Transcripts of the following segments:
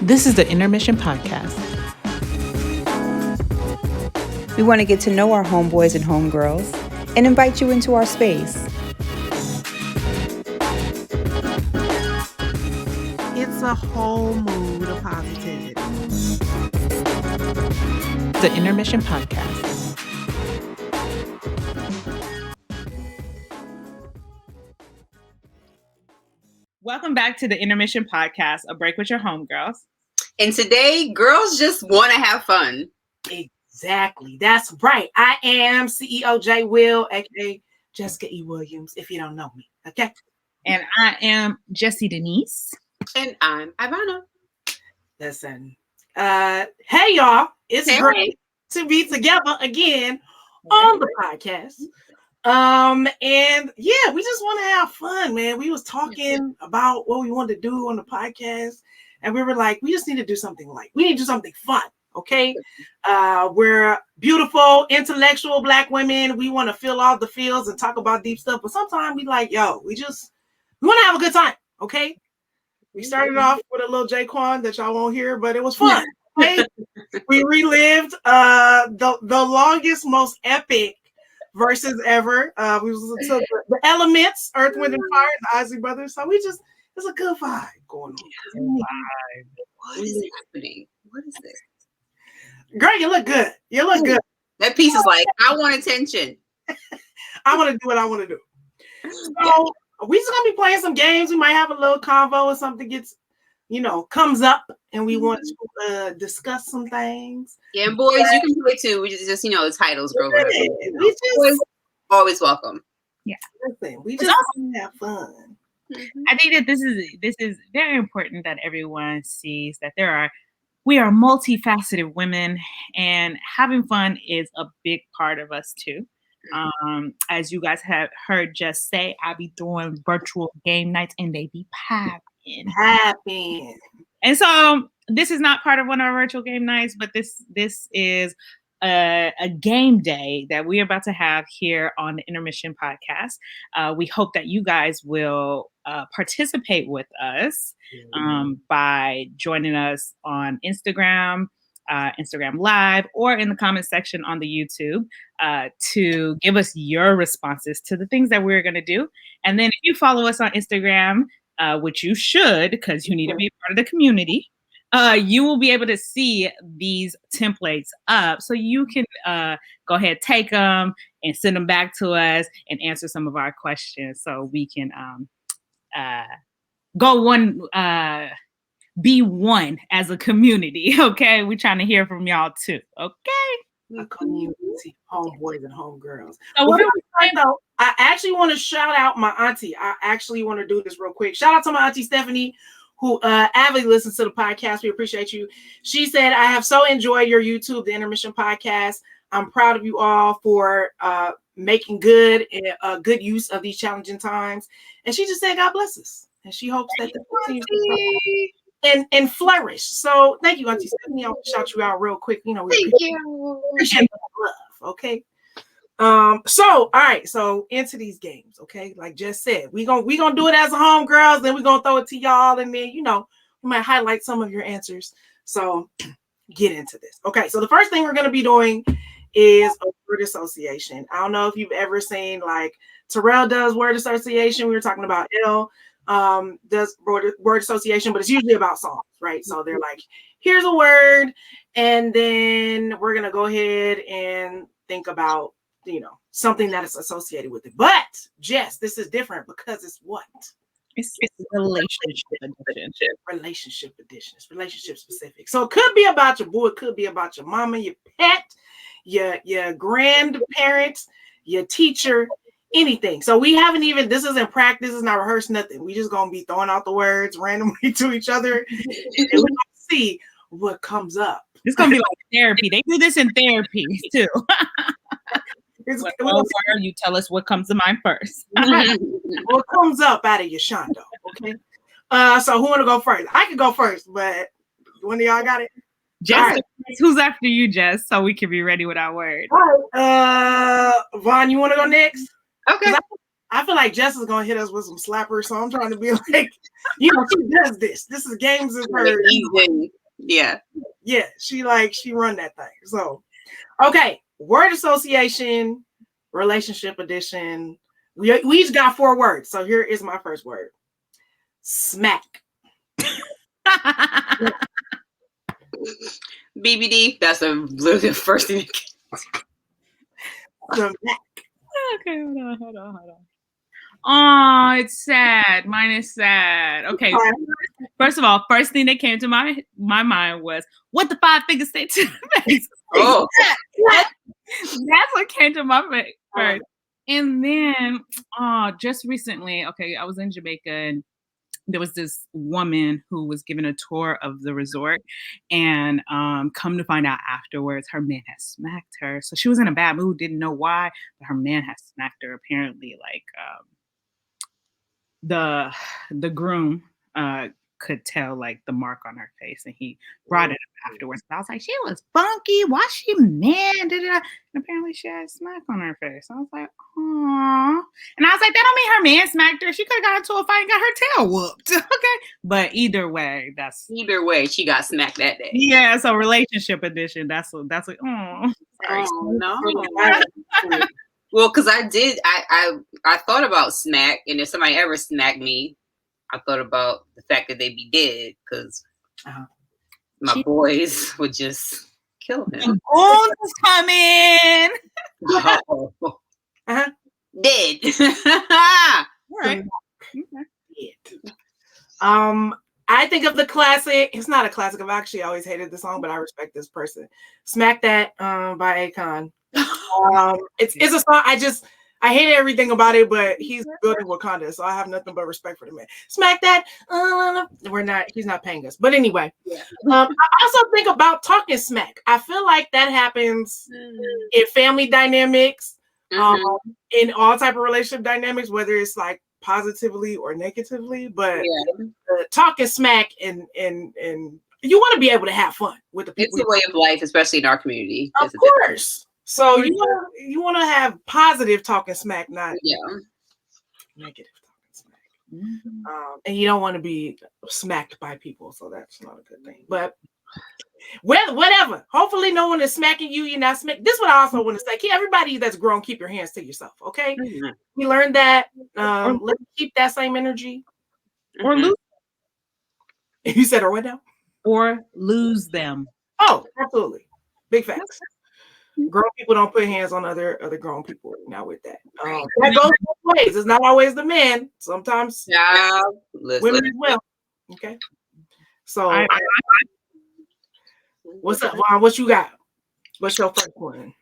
This is the Intermission Podcast. We want to get to know our homeboys and homegirls and invite you into our space. It's a whole mood of positivity. The Intermission Podcast. Welcome back to the Intermission Podcast, a break with your homegirls. And today, girls just want to have fun. Exactly. That's right. I am CEO J. Will, aka Jessica E. Williams, if you don't know me. Okay. And I am Jessie Denise. And I'm Ivana. Listen. Hey y'all. It's great to be together again on the podcast. And yeah, we just want to have fun, man. We was talking about what we wanted to do on the podcast, and we were like, we just need to do something we need to do something fun. Okay. We're beautiful, intellectual Black women. We want to feel all the feels and talk about deep stuff, but sometimes we like, we want to have a good time. Okay. We started off with a little Jaquan that y'all won't hear, but it was fun. Okay? We relived the longest, most epic verses ever. We took the elements, Earth, Wind, and Fire, the Ozzy Brothers. So it's a good vibe going on. What is happening? What is this? Girl, you look good. You look good. That piece is like, I want attention. I want to do what I want to do. So we just gonna be playing some games. We might have a little convo or something comes up, and we want to discuss some things. Yeah, and boys, you can play too. We just the titles, girl. Boys, always welcome. Yeah, listen, we just want to have fun. Mm-hmm. I think that this is very important that everyone sees that we are multifaceted women, and having fun is a big part of us too. As you guys have heard Just say, I be doing virtual game nights and they be popping. And so this is not part of one of our virtual game nights, but this is a game day that we're about to have here on the Intermission Podcast. We hope that you guys will participate with us by joining us on Instagram Live, or in the comment section on the YouTube to give us your responses to the things that we're going to do. And then if you follow us on Instagram, which you should, because you need to be part of the community, you will be able to see these templates up. So you can go ahead, take them and send them back to us and answer some of our questions so we can be one as a community. Okay. We're trying to hear from y'all too. Okay. A community, homeboys and homegirls. So I actually want to shout out my auntie. I actually want to do this real quick. Shout out to my auntie Stephanie, who avidly listens to the podcast. We appreciate you. She said, I have so enjoyed your YouTube, the Intermission Podcast. I'm proud of you all for making good use of these challenging times. And she just said, God bless us. And she hopes that the continues and flourish. So thank you, Auntie Stephanie. I'll shout you out real quick. We appreciate the love. Okay. So all right, so into these games, okay? Like Jess said, we gonna do it as a homegirls, then we're gonna throw it to y'all, and then we might highlight some of your answers. So get into this. Okay, so the first thing we're gonna be doing is a word association. I don't know if you've ever seen, like, Terrell does word association. We were talking about L does word association, but it's usually about songs, right? So they're like, here's a word, and then we're gonna go ahead and think about something that is associated with it. But Jess, this is different because it's what? It's relationship edition. It's relationship specific. So it could be about your boo, it could be about your mama, your pet, your grandparents, your teacher, anything. So we haven't even, this isn't practice, it's not rehearsed, nothing. We just gonna be throwing out the words randomly to each other, and we're gonna see what comes up. It's gonna be like therapy. They do this in therapy too. You tell us what comes to mind first. What comes up out of your shondo, okay? So who want to go first? I can go first, but one of y'all got it? Jess, right. Who's after you, Jess? So we can be ready with our word. All right. Vaughn, you want to go next? Okay. I feel like Jess is gonna hit us with some slappers, so I'm trying to be like, she does this. This is games is her. Yeah. Yeah, she run that thing. So, okay, word association, relationship edition. We each got 4 words. So here is my first word. Smack. BBD. That's literally the first thing. Smack. Okay, hold on. Oh, it's sad. Mine is sad. Okay. First of all, first thing that came to my mind was what the 5 fingers say to the face. Oh, that's what came to my face first. And then, just recently, I was in Jamaica and there was this woman who was given a tour of the resort, and come to find out afterwards, her man had smacked her. So she was in a bad mood, didn't know why, but her man had smacked her. Apparently, like the groom could tell like the mark on her face, and he brought it up afterwards. But I was like, she was funky. Why she mad? And apparently she had a smack on her face. I was like, aw. And I was like, that don't mean her man smacked her. She could have got into a fight and got her tail whooped. Okay. But either way, she got smacked that day. Yeah. So relationship edition. That's like, oh, no. Well, because I thought about smack, and if somebody ever smacked me, I thought about the fact that they'd be dead, because my boys would just kill him. Goons is coming. Dead. All right. I think of the classic. It's not a classic. I've actually always hated the song, but I respect this person. Smack That by Akon. It's a song. I hate everything about it, but he's building Wakanda, so I have nothing but respect for the man. Smack that. He's not paying us. But anyway, I also think about talking smack. I feel like that happens in family dynamics, in all type of relationship dynamics, whether it's like positively or negatively. But talking smack and you want to be able to have fun with the people. It's a way of life, especially in our community. Of course. So you want to have positive talking smack, not negative talking smack. And you don't want to be smacked by people, so that's not a good thing. But whatever. Hopefully, no one is smacking you. You're not smacking. This is what I also want to say. Everybody that's grown, keep your hands to yourself. Okay, we learned that. Let's keep that same energy, or lose. You said, or what now? Or lose them. Oh, absolutely. Big facts. Grown people don't put hands on other grown people. Not with that. That goes both ways. It's not always the men. Sometimes women as well. Okay. So what's up, Vaughn? What you got? What's your first one?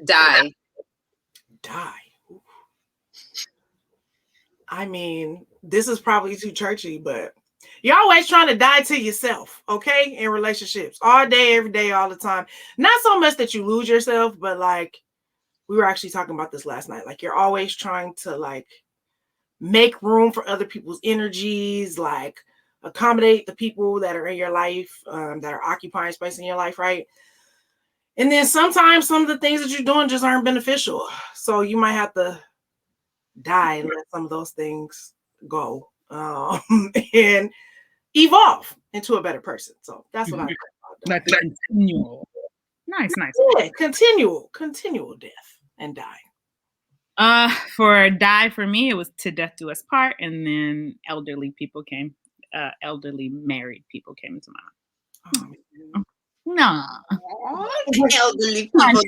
Die. I mean, this is probably too churchy, but you're always trying to die to yourself, okay? In relationships, all day, every day, all the time. Not so much that you lose yourself, but like we were actually talking about this last night. Like you're always trying to like make room for other people's energies, like accommodate the people that are in your life, that are occupying space in your life, right? And then sometimes some of the things that you're doing just aren't beneficial. So you might have to die and let some of those things go. And evolve into a better person. So that's what I think about. Like the continual. Nice. Yeah, continual death and dying. For die for me, it was To Death Do Us Part, and then elderly married people came into my mind. No. Elderly people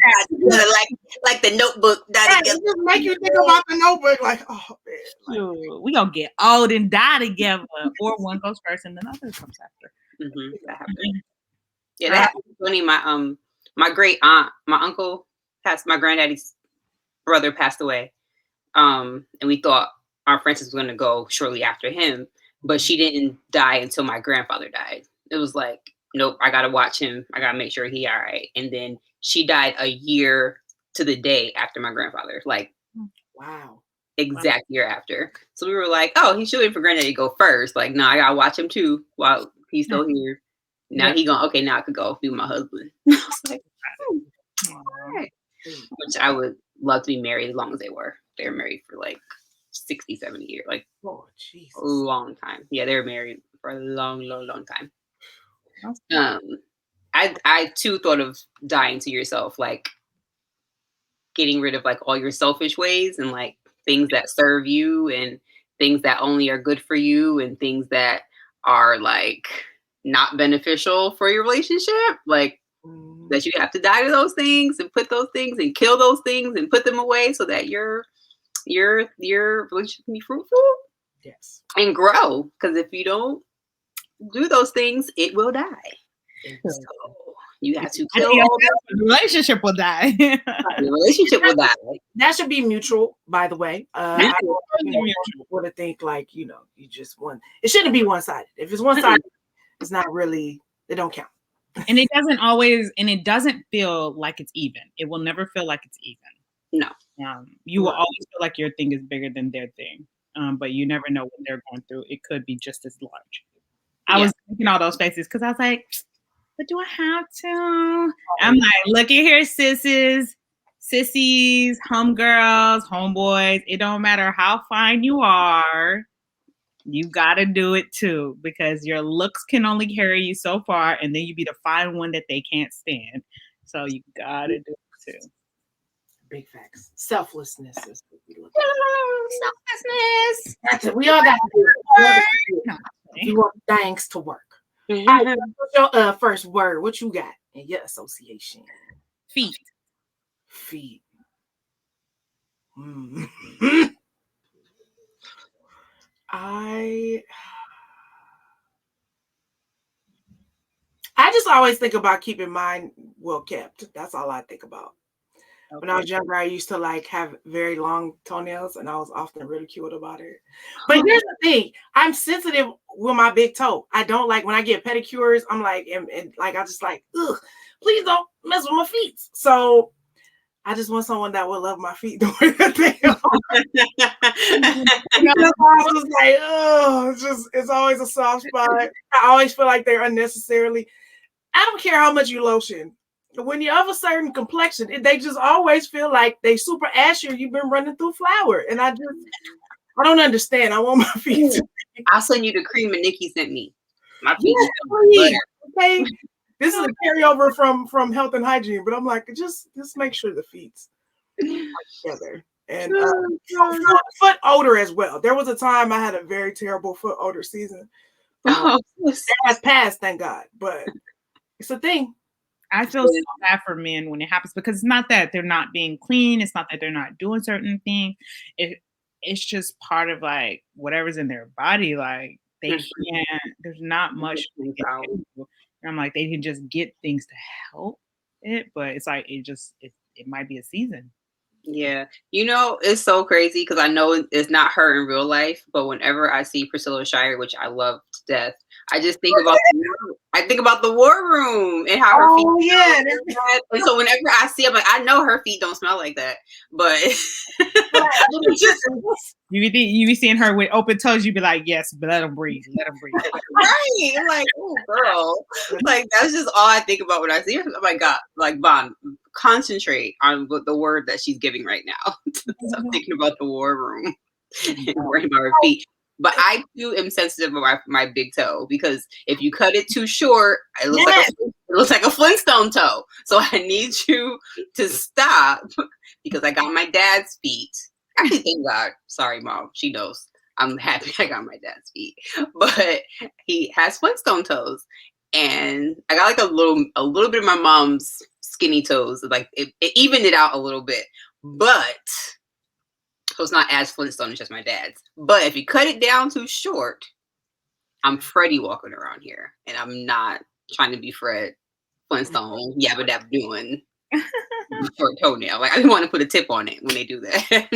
like the Notebook. It just make you think about the Notebook, like, oh man, we gonna get old and die together, or one goes first and then the other comes after. That happened. Yeah, that happened. Funny. My great aunt, my uncle my granddaddy's brother passed away, and we thought our Frances was going to go shortly after him, but she didn't die until my grandfather died. It was like, nope, I got to watch him. I got to make sure he all right. And then she died a year to the day after my grandfather. Like, wow. Exact year after. So we were like, oh, he's shooting for granddaddy to go first. Like, no, I got to watch him too while he's still here. Now he gone, okay, now I could go be with my husband. I was like, all right. Which I would love to be married as long as they were. They were married for like 60, 70 years. Like, oh, Jesus. a long time. Yeah, they were married for a long, long, long time. I too thought of dying to yourself, like getting rid of like all your selfish ways and like things that serve you and things that only are good for you and things that are like not beneficial for your relationship. Like that you have to die to those things and put those things and kill those things and put them away so that your relationship can be fruitful. Yes. And grow. Because if you don't do those things, it will die. So you have to kill all that. The relationship will die. The relationship will die. That should be mutual, by the way. I would have think like, you just one. It shouldn't be one-sided. If it's one-sided, it's not really, it don't count. And it doesn't feel like it's even. It will never feel like it's even. No. You will always feel like your thing is bigger than their thing. But you never know what they're going through. It could be just as large. I was making all those faces because I was like, but do I have to? I'm like, look at here, sissies, homegirls, homeboys. It don't matter how fine you are. You got to do it too, because your looks can only carry you so far, and then you be the fine one that they can't stand. So you got to do it too. Big facts. Selflessness is what we look Selflessness. That's it. We all got to do it. You want thanks to work. All right, what's your first word? What you got in your association? Feet. I just always think about keeping mine well kept. That's all I think about. Okay. When I was younger, I used to like have very long toenails, and I was often ridiculed about it. But here's the thing: I'm sensitive with my big toe. I don't like when I get pedicures. I'm like, and like I just like, ugh, please don't mess with my feet. So I just want someone that will love my feet the way that they are. I was like, oh, it's always a soft spot. I always feel like they're unnecessarily. I don't care how much you lotion. When you're of a certain complexion, they just always feel like they super ashy or you've been running through flour. And I don't understand. I want my feet to be. I'll send you the cream that Nikki sent me. My feet okay. This is a carryover from health and hygiene, but I'm like, just make sure the feet are together. And foot odor as well. There was a time I had a very terrible foot odor season. It has passed, thank God. But it's a thing. I feel so bad for men when it happens, because it's not that they're not being clean. It's not that they're not doing certain things. It's just part of like whatever's in their body. Like they can't, there's not much. And I'm like, they can just get things to help it, but it's like, it might be a season. Yeah. It's so crazy because I know it's not her in real life, but whenever I see Priscilla Shire, which I love to death, I just think about the War Room and how her feet. Oh yeah. And so whenever I see, I'm like, I know her feet don't smell like that, but you be seeing her with open toes. You be like, yes, but let them breathe. Right? I'm like, oh girl, like that's just all I think about when I see her. Oh my God, like Bond, concentrate on the word that she's giving right now. So I'm thinking about the War Room and worrying about her feet. But I too am sensitive about my big toe, because if you cut it too short, it looks like a Flintstone toe. So I need you to stop, because I got my dad's feet. Actually, thank God. Sorry, Mom. She knows. I'm happy I got my dad's feet. But he has Flintstone toes. And I got like a little bit of my mom's skinny toes. Like it evened it out a little bit. But so it's not as Flintstone as just my dad's. But if you cut it down too short, I'm Freddie walking around here. And I'm not trying to be Fred Flintstone, yabba dabba doing short toenail. Like I didn't want to put a tip on it when they do that.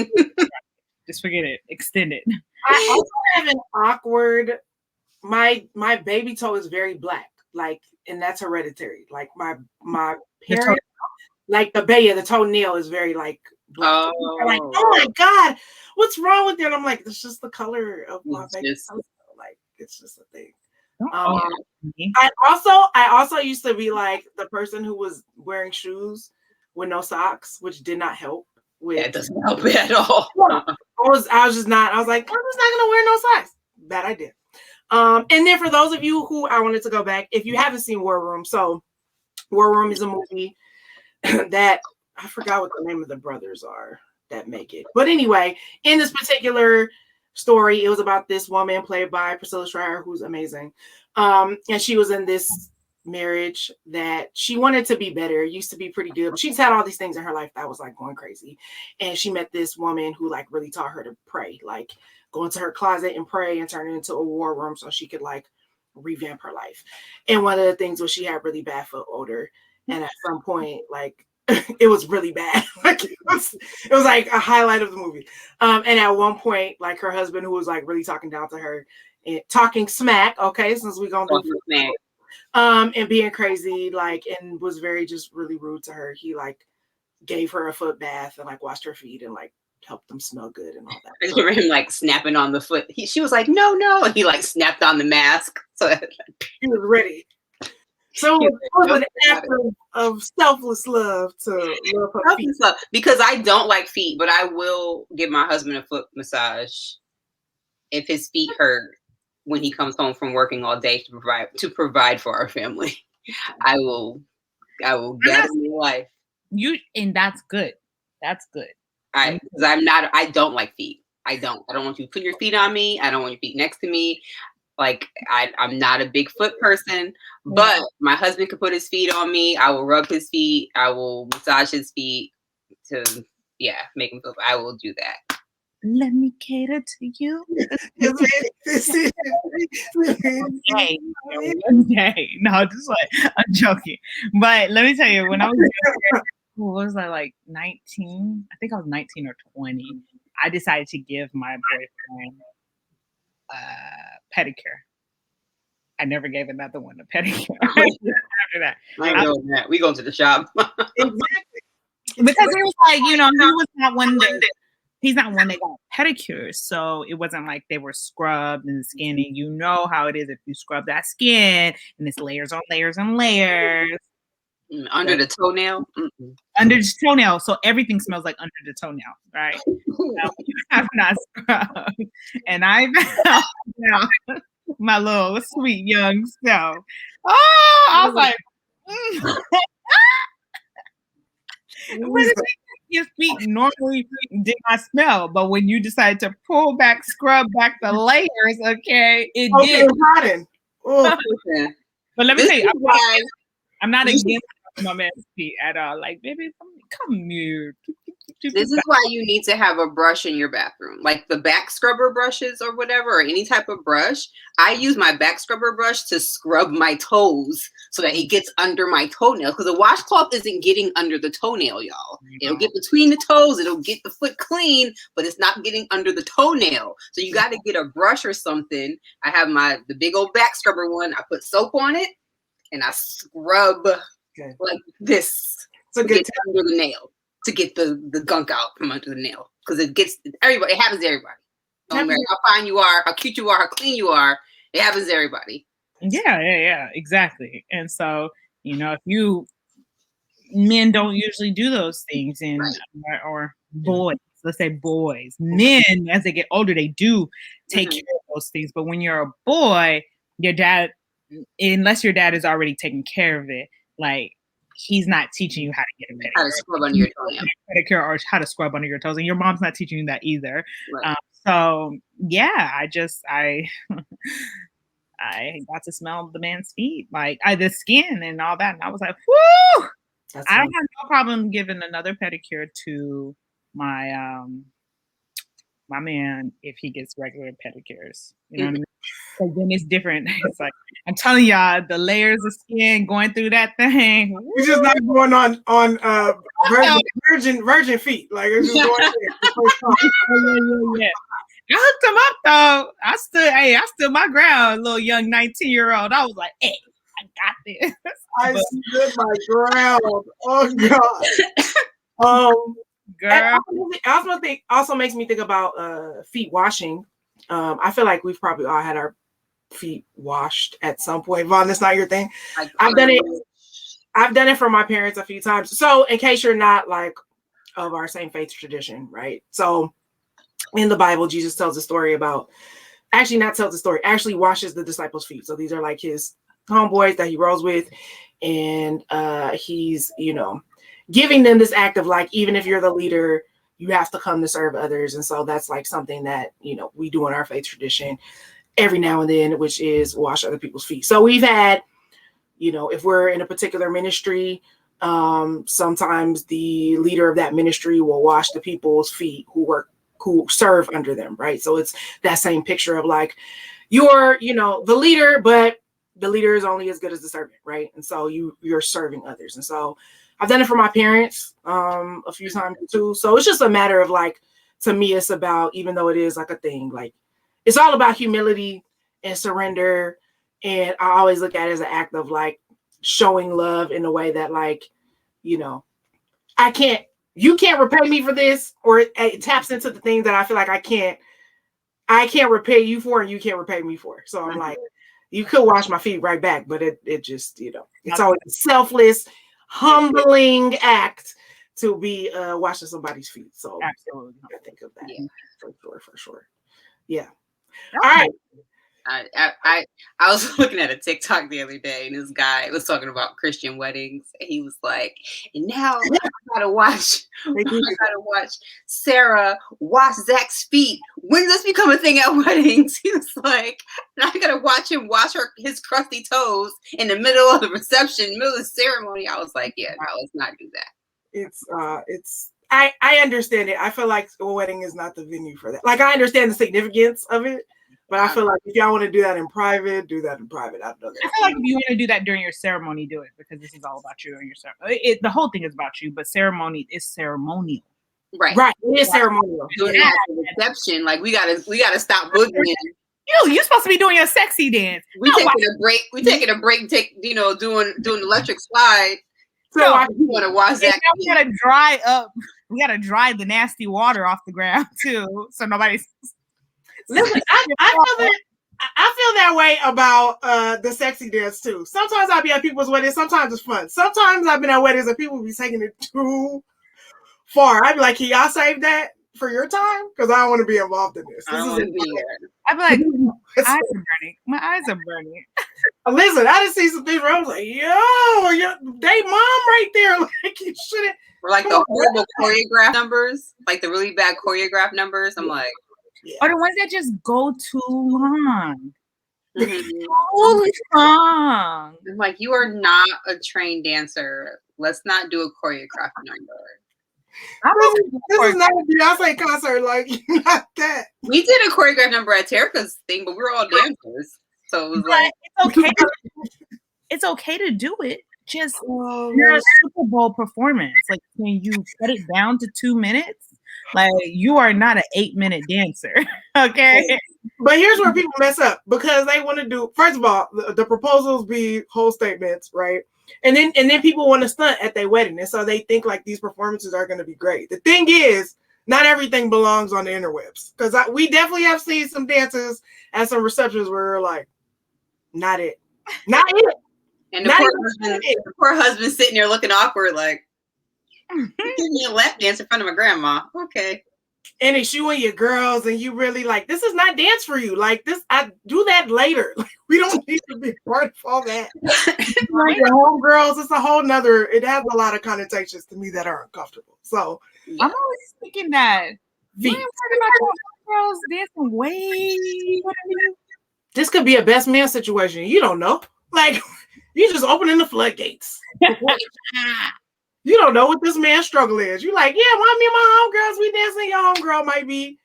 Just forget it. Extend it. I also have an awkward. My baby toe is very black, like, and that's hereditary. Like my parents, like the toenail is very like black. Oh. Like, oh my God, what's wrong with it? I'm like, it's just the color of my baby toe. Like, it's just a thing. I also used to be like the person who was wearing shoes with no socks, which did not help. That doesn't help at all. I was just not. I was like, I'm just not gonna wear no socks. That I did. And then for those of you who I wanted to go back, if you haven't seen War Room, so War Room is a movie that I forgot what the name of the brothers are that make it. But anyway, in this particular story, it was about this woman played by Priscilla Schreier, who's amazing. And she was in this marriage that she wanted to be better. It used to be pretty good, but she's had all these things in her life that was like going crazy. And she met this woman who like really taught her to pray, like go into her closet and pray and turn it into a war room so she could like revamp her life. And one of the things was she had really bad foot odor. And at some point, like it was really bad. Like it was like a highlight of the movie. And at one point, like her husband, who was like really talking down to her and talking smack, okay, since we're gonna do smack, and being crazy, like, and was very just really rude to her. He like gave her a foot bath and like washed her feet and like helped them smell good and all that. I remember him like snapping on the foot. She was like, no, and he like snapped on the mask. So he was ready. So it was an act of selfless love to love her feet. Because I don't like feet, but I will give my husband a foot massage if his feet hurt when he comes home from working all day to provide for our family. I will get in your life. And that's good. That's good. I don't like feet. I don't want you to put your feet on me. I don't want your feet next to me. Like I'm not a big foot person, but my husband could put his feet on me. I will rub his feet. I will massage his feet to make him feel. I will do that. Let me cater to you. Okay. No, just like I'm joking. But let me tell you, when I was younger, what was I, like 19? I think I was 19 or 20. I decided to give my boyfriend pedicure. I never gave another one a pedicure. After that, I ain't doing that. We go to the shop. Exactly. Because it was like, he was not one that he's not one that got pedicures, so it wasn't like they were scrubbed and skinny. You know how it is if you scrub that skin and it's layers on layers and layers. Under the toenail? Mm-mm. Under the toenail. So everything smells like under the toenail, right? Now, you have not scrubbed. And I found my little sweet young self. Oh, I was like, Your feet normally did not smell, but when you decide to scrub back the layers, okay, it did. But let me tell you, I'm not against my man's feet at all. Like, baby, come here. This is why you need to have a brush in your bathroom, like the back scrubber brushes or whatever, or any type of brush. I use my back scrubber brush to scrub my toes so that it gets under my toenail, because the washcloth isn't getting under the toenail, y'all. It'll get between the toes, it'll get the foot clean, but it's not getting under the toenail. So you got to get a brush or something. I have the big old back scrubber one. I put soap on it and I scrub like this to get under the nail, to get the gunk out from under the nail, because it happens to everybody. No matter how fine you are, how cute you are, how clean you are, it happens to everybody. Yeah, exactly. And so, if men don't usually do those things, and or boys, let's say boys, men, as they get older, they do take care of those things. But when you're a boy, your dad, unless your dad is already taking care of it, like, he's not teaching you how to get a pedicure. How to scrub under your toenail. Pedicure, or how to scrub under your toes. And your mom's not teaching you that either. Right. So, yeah, I got to smell the man's feet, like the skin and all that. And I was like, whoo! I don't have no problem giving another pedicure to my my man if he gets regular pedicures. You know what I mean? Because then it's different. It's like, I'm telling y'all, the layers of skin going through that thing. You're just not going on virgin feet. Like, it's just going yeah. I hooked him up though. I stood my ground, little young 19-year-old. I was like, hey, I got this. I stood my ground. Oh God. Girl. Also makes me think about feet washing. I feel like we've probably all had our feet washed at some point. Vaughn, that's not your thing. I've done it for my parents a few times. So in case you're not like of our same faith tradition, right? So in the Bible, Jesus tells a story about, actually washes the disciples' feet. So these are like his homeboys that he rolls with. And he's, giving them this act of like, even if you're the leader, you have to come to serve others. And so that's like something that, we do in our faith tradition every now and then, which is wash other people's feet. So we've had, if we're in a particular ministry, sometimes the leader of that ministry will wash the people's feet who serve under them, right? So it's that same picture of like, you're, the leader, but the leader is only as good as the servant, right? And so you're serving others. And so I've done it for my parents a few times too. So it's just a matter of like, to me, it's about, even though it is like a thing, like it's all about humility and surrender. And I always look at it as an act of like showing love in a way that like, you can't repay me for this, or it taps into the things that I feel like I can't repay you for, and you can't repay me for. So I'm like, you could wash my feet right back, but it just, it's always a selfless, humbling act to be washing somebody's feet. So absolutely, I think of that. Yeah. For sure. Yeah. All right. I was looking at a TikTok the other day, and this guy was talking about Christian weddings, and he was like, and now I gotta watch Sarah wash Zach's feet. When does this become a thing at weddings? He was like, and I gotta watch him wash his crusty toes in the middle of the reception, middle of the ceremony. I was like, yeah, no, let's not do that. I understand it. I feel like a wedding is not the venue for that. Like, I understand the significance of it, but I feel like if y'all want to do that in private, do that in private. I feel like if you want to do that during your ceremony, do it, because this is all about you and your ceremony. The whole thing is about you, but ceremony is ceremonial. Right. It is ceremonial. Doing it at the reception, like we gotta stop boogieing. You're supposed to be doing your sexy dance. We taking a break. Doing the electric slide. So you want to watch that? We gotta dry up. We gotta dry the nasty water off the ground too, so nobody's. Listen, I feel that way about the sexy dance too. Sometimes I'll be at people's weddings. Sometimes it's fun. Sometimes I've been at weddings and people be taking it too far. I'd be like, can y'all save that for your time? Because I don't want to be involved in this. I'd be like, my eyes are burning. Listen, I didn't see some things where I was like, yo, they mom right there. Like, you shouldn't. Or like the horrible choreograph numbers, like the really bad choreograph numbers. I'm like, or the ones that just go too long. Too long. I'm like, you are not a trained dancer. Let's not do a choreographed number. This is not a Beyonce concert, like not that. We did a choreographed number at Terica's thing, but we were all dancers, so it was like it's okay. It's okay to do it. Just you're a Super Bowl performance. Like, when you cut it down to 2 minutes, like you are not an 8-minute dancer. Okay. But here's where people mess up, because they want to do, first of all, the proposals be whole statements, right? And then people want to stunt at their wedding. And so they think like these performances are going to be great. The thing is, not everything belongs on the interwebs. Because we definitely have seen some dances at some receptions where we're like, not it. Not it. And the poor husband sitting there looking awkward, like, give me a lap dance in front of my grandma. Okay. And it's you and your girls, and you really like, this is not dance for you. Like this, I do that later. Like, we don't need to be part of all that. Like your homegirls, it's a whole nother, it has a lot of connotations to me that are uncomfortable. So I'm always thinking that you ain't talking about your homegirls dancing way. This could be a best man situation. You don't know. Like, you just opening the floodgates. You don't know what this man's struggle is. You're like, yeah, me and my homegirls, we dancing. Your homegirl might be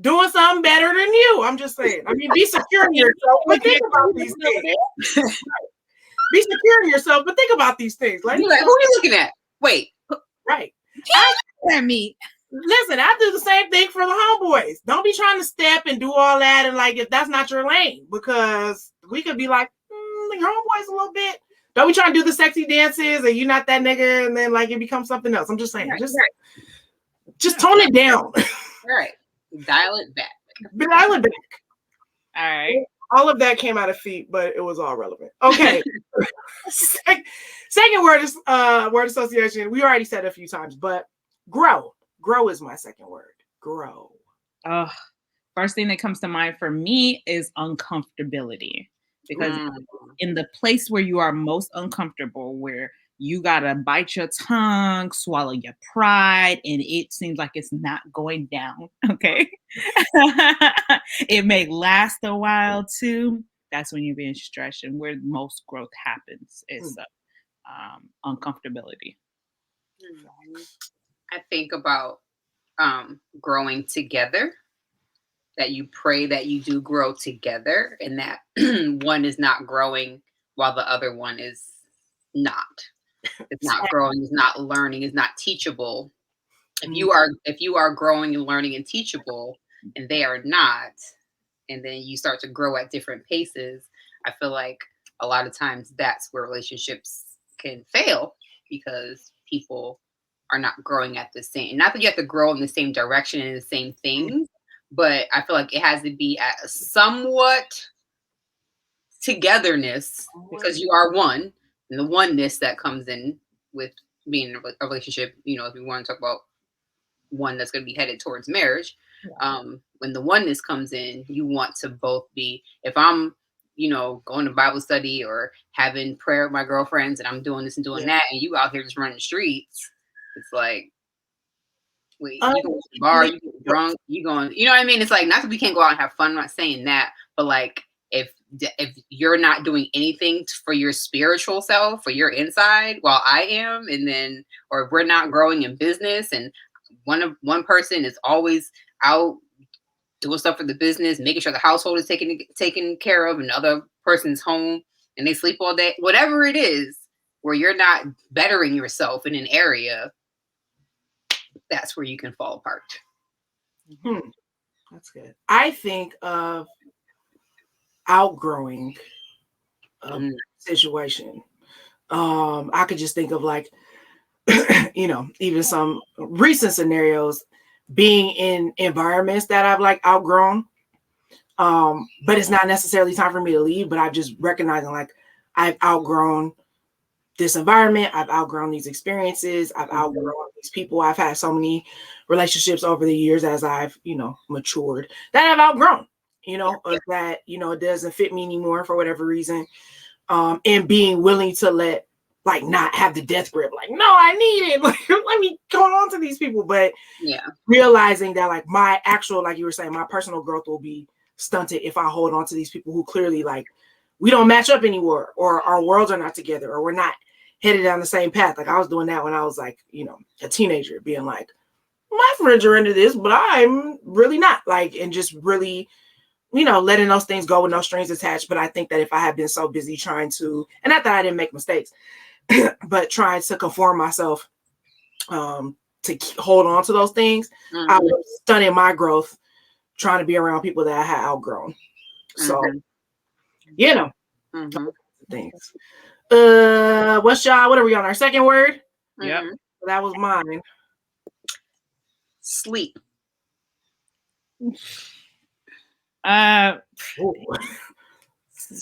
doing something better than you. I'm just saying. I mean, be secure in yourself, but think about these things. Be secure in yourself, but think about these things. Like, who are you looking at? Wait. Right. At me. Listen, I do the same thing for the homeboys. Don't be trying to step and do all that, and like, if that's not your lane, because we could be like, your homeboys a little bit. Don't be trying to do the sexy dances and you're not that nigga, and then like it becomes something else. I'm just saying, just tone it down. All right. Dial it back. Dial it back. All right. All of that came out of feet, but it was all relevant. Okay. Second word is word association. We already said it a few times, but grow. Grow is my second word. Grow. First thing that comes to mind for me is uncomfortability, because in the place where you are most uncomfortable, where you gotta bite your tongue, swallow your pride, and it seems like it's not going down. Okay. It may last a while too. That's when you're being stretched, and where most growth happens is uncomfortability. I think about growing together, that you pray that you do grow together, and that one is not growing while the other one is not. It's not growing, is not learning, is not teachable. If you are growing and learning and teachable, and they are not, and then you start to grow at different paces, I feel like a lot of times that's where relationships can fail, because people are not growing at the same. Not that you have to grow in the same direction and the same things, but I feel like it has to be at a somewhat togetherness, because you are one, and the oneness that comes in with being in a relationship. If we want to talk about one that's going to be headed towards marriage, when the oneness comes in, you want to both be. If I'm, going to Bible study or having prayer with my girlfriends, and I'm doing this and doing that, and you out here just running the streets, it's like, wait, you go to the bar, you get drunk, you going, you know what I mean? It's like, not that we can't go out and have fun. I'm not saying that, but like, if you're not doing anything for your spiritual self, for your inside, while I am, and then, or if we're not growing in business, and one person is always out doing stuff for the business, making sure the household is taken care of, and the other person's home and they sleep all day, whatever it is, where you're not bettering yourself in an area, that's where you can fall apart. That's good. I think of outgrowing a situation. I could just think of like, even some recent scenarios, being in environments that I've like outgrown. But it's not necessarily time for me to leave, but I've just recognizing like I've outgrown this environment. I've outgrown these experiences. I've outgrown these people. I've had so many relationships over the years as I've, matured, that I've outgrown, that, it doesn't fit me anymore for whatever reason. And being willing to let, like, not have the death grip, like, no, I need it. Like, let me hold on to these people. But realizing that like my actual, like you were saying, my personal growth will be stunted if I hold on to these people who clearly like, we don't match up anymore, or our worlds are not together, or we're not headed down the same path. Like I was doing that when I was like, a teenager, being like, my friends are into this, but I'm really not, like, and just really, letting those things go with no strings attached. But I think that if I had been so busy trying to, and not that I didn't make mistakes, but trying to conform myself to hold on to those things, I was stunning my growth trying to be around people that I had outgrown. So, things. What are we on our second word? Yep. That was mine. Sleep.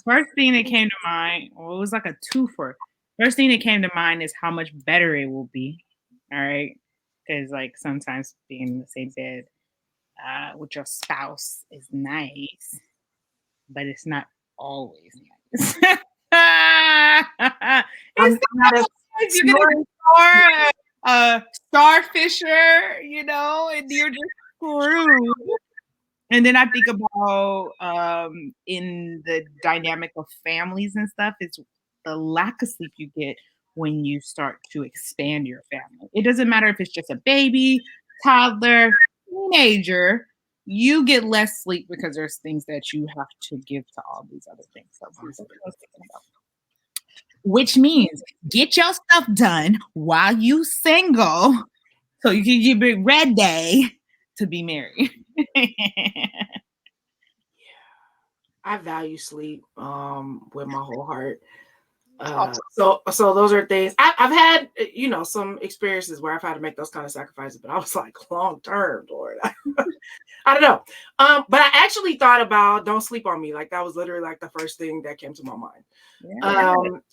First thing that came to mind, well, it was like a twofer. First thing that came to mind is how much better it will be. All right. Because like sometimes being in the same bed with your spouse is nice, but it's not always nice. It's not you're gonna a starfisher, and you're just screwed. And then I think about in the dynamic of families and stuff, it's the lack of sleep you get when you start to expand your family. It doesn't matter if it's just a baby, toddler, teenager, you get less sleep because there's things that you have to give to all these other things. So which means get your stuff done while you single so you can get ready to be married. I value sleep with my whole heart. So those are things I've had, some experiences where I've had to make those kind of sacrifices, but I was like, long term, Lord, I don't know. But I actually thought about don't sleep on me. Like that was literally like the first thing that came to my mind.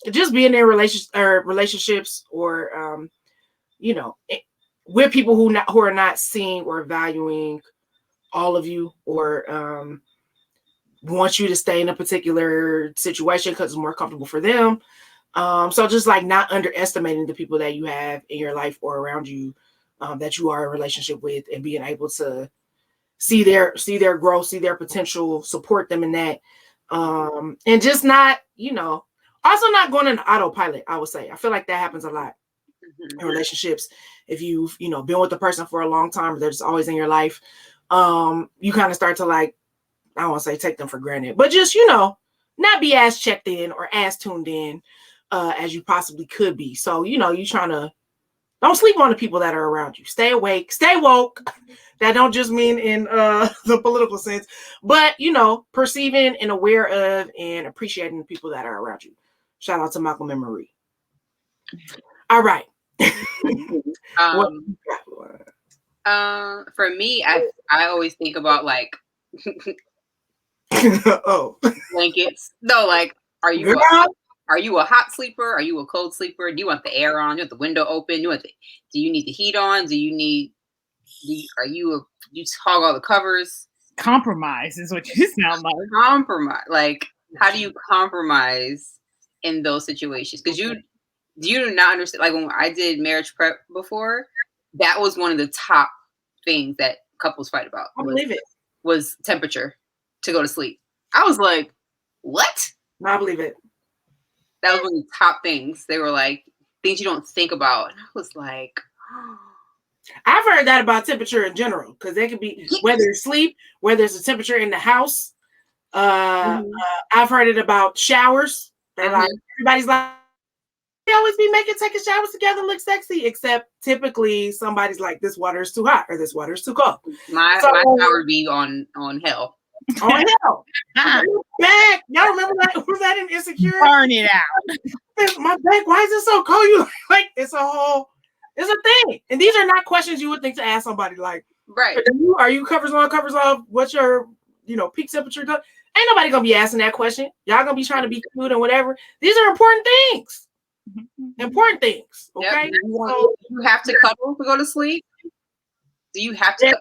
Just being in relationships or, with people who are not seeing or valuing all of you or want you to stay in a particular situation because it's more comfortable for them. So just like not underestimating the people that you have in your life or around you that you are in a relationship with, and being able to see their growth, see their potential, support them in that. And just not, also not going in autopilot, I would say. I feel like that happens a lot in relationships. If you've, been with the person for a long time, or they're just always in your life, you kind of start to like, I don't want to say take them for granted, but just, not be as checked in or as tuned in as you possibly could be. So, you trying to, don't sleep on the people that are around you. Stay awake, stay woke. That don't just mean in the political sense, but, perceiving and aware of and appreciating the people that are around you. Shout out to Malcolm and Marie. All right. For me, I always think about like blankets. No, like, are you a hot sleeper? Are you a cold sleeper? Do you want the air on? Do you want the window open? Do you need the heat on? Do you hog all the covers? Compromise is what you sound like. Compromise. Like, how do you compromise in those situations? Because you do not understand. Like, when I did marriage prep before, that was one of the top things that couples fight about. I believe it. Was temperature to go to sleep. I was like, what? I believe it. That was one of the top things. They were like, things you don't think about. And I was like, I've heard that about temperature in general, because they could be, whether it's sleep, whether it's a temperature in the house. I've heard it about showers. They're like, everybody's like, they always be taking showers together, look sexy, except typically somebody's like, this water is too hot or this water is too cold. My shower be on hell. On hell. Back. Y'all remember that? Was that in Insecure? Burn it out. My back, why is it so cold? You like, it's a thing. And these are not questions you would think to ask somebody. Like, right. Are you covers on, covers off? What's your, peak temperature? Ain't nobody gonna be asking that question. Y'all gonna be trying to be cute and whatever. These are important things. Important things. Okay. Yep. So, you have to cuddle to go to sleep. Do you have to?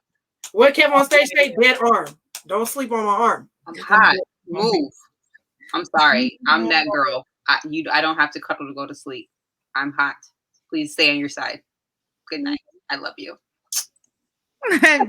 What Kevin on stage say? Dead arm. Don't sleep on my arm. I'm hot. Move. I'm sorry. I'm that girl. I don't have to cuddle to go to sleep. I'm hot. Please stay on your side. Good night. I love you. Make sure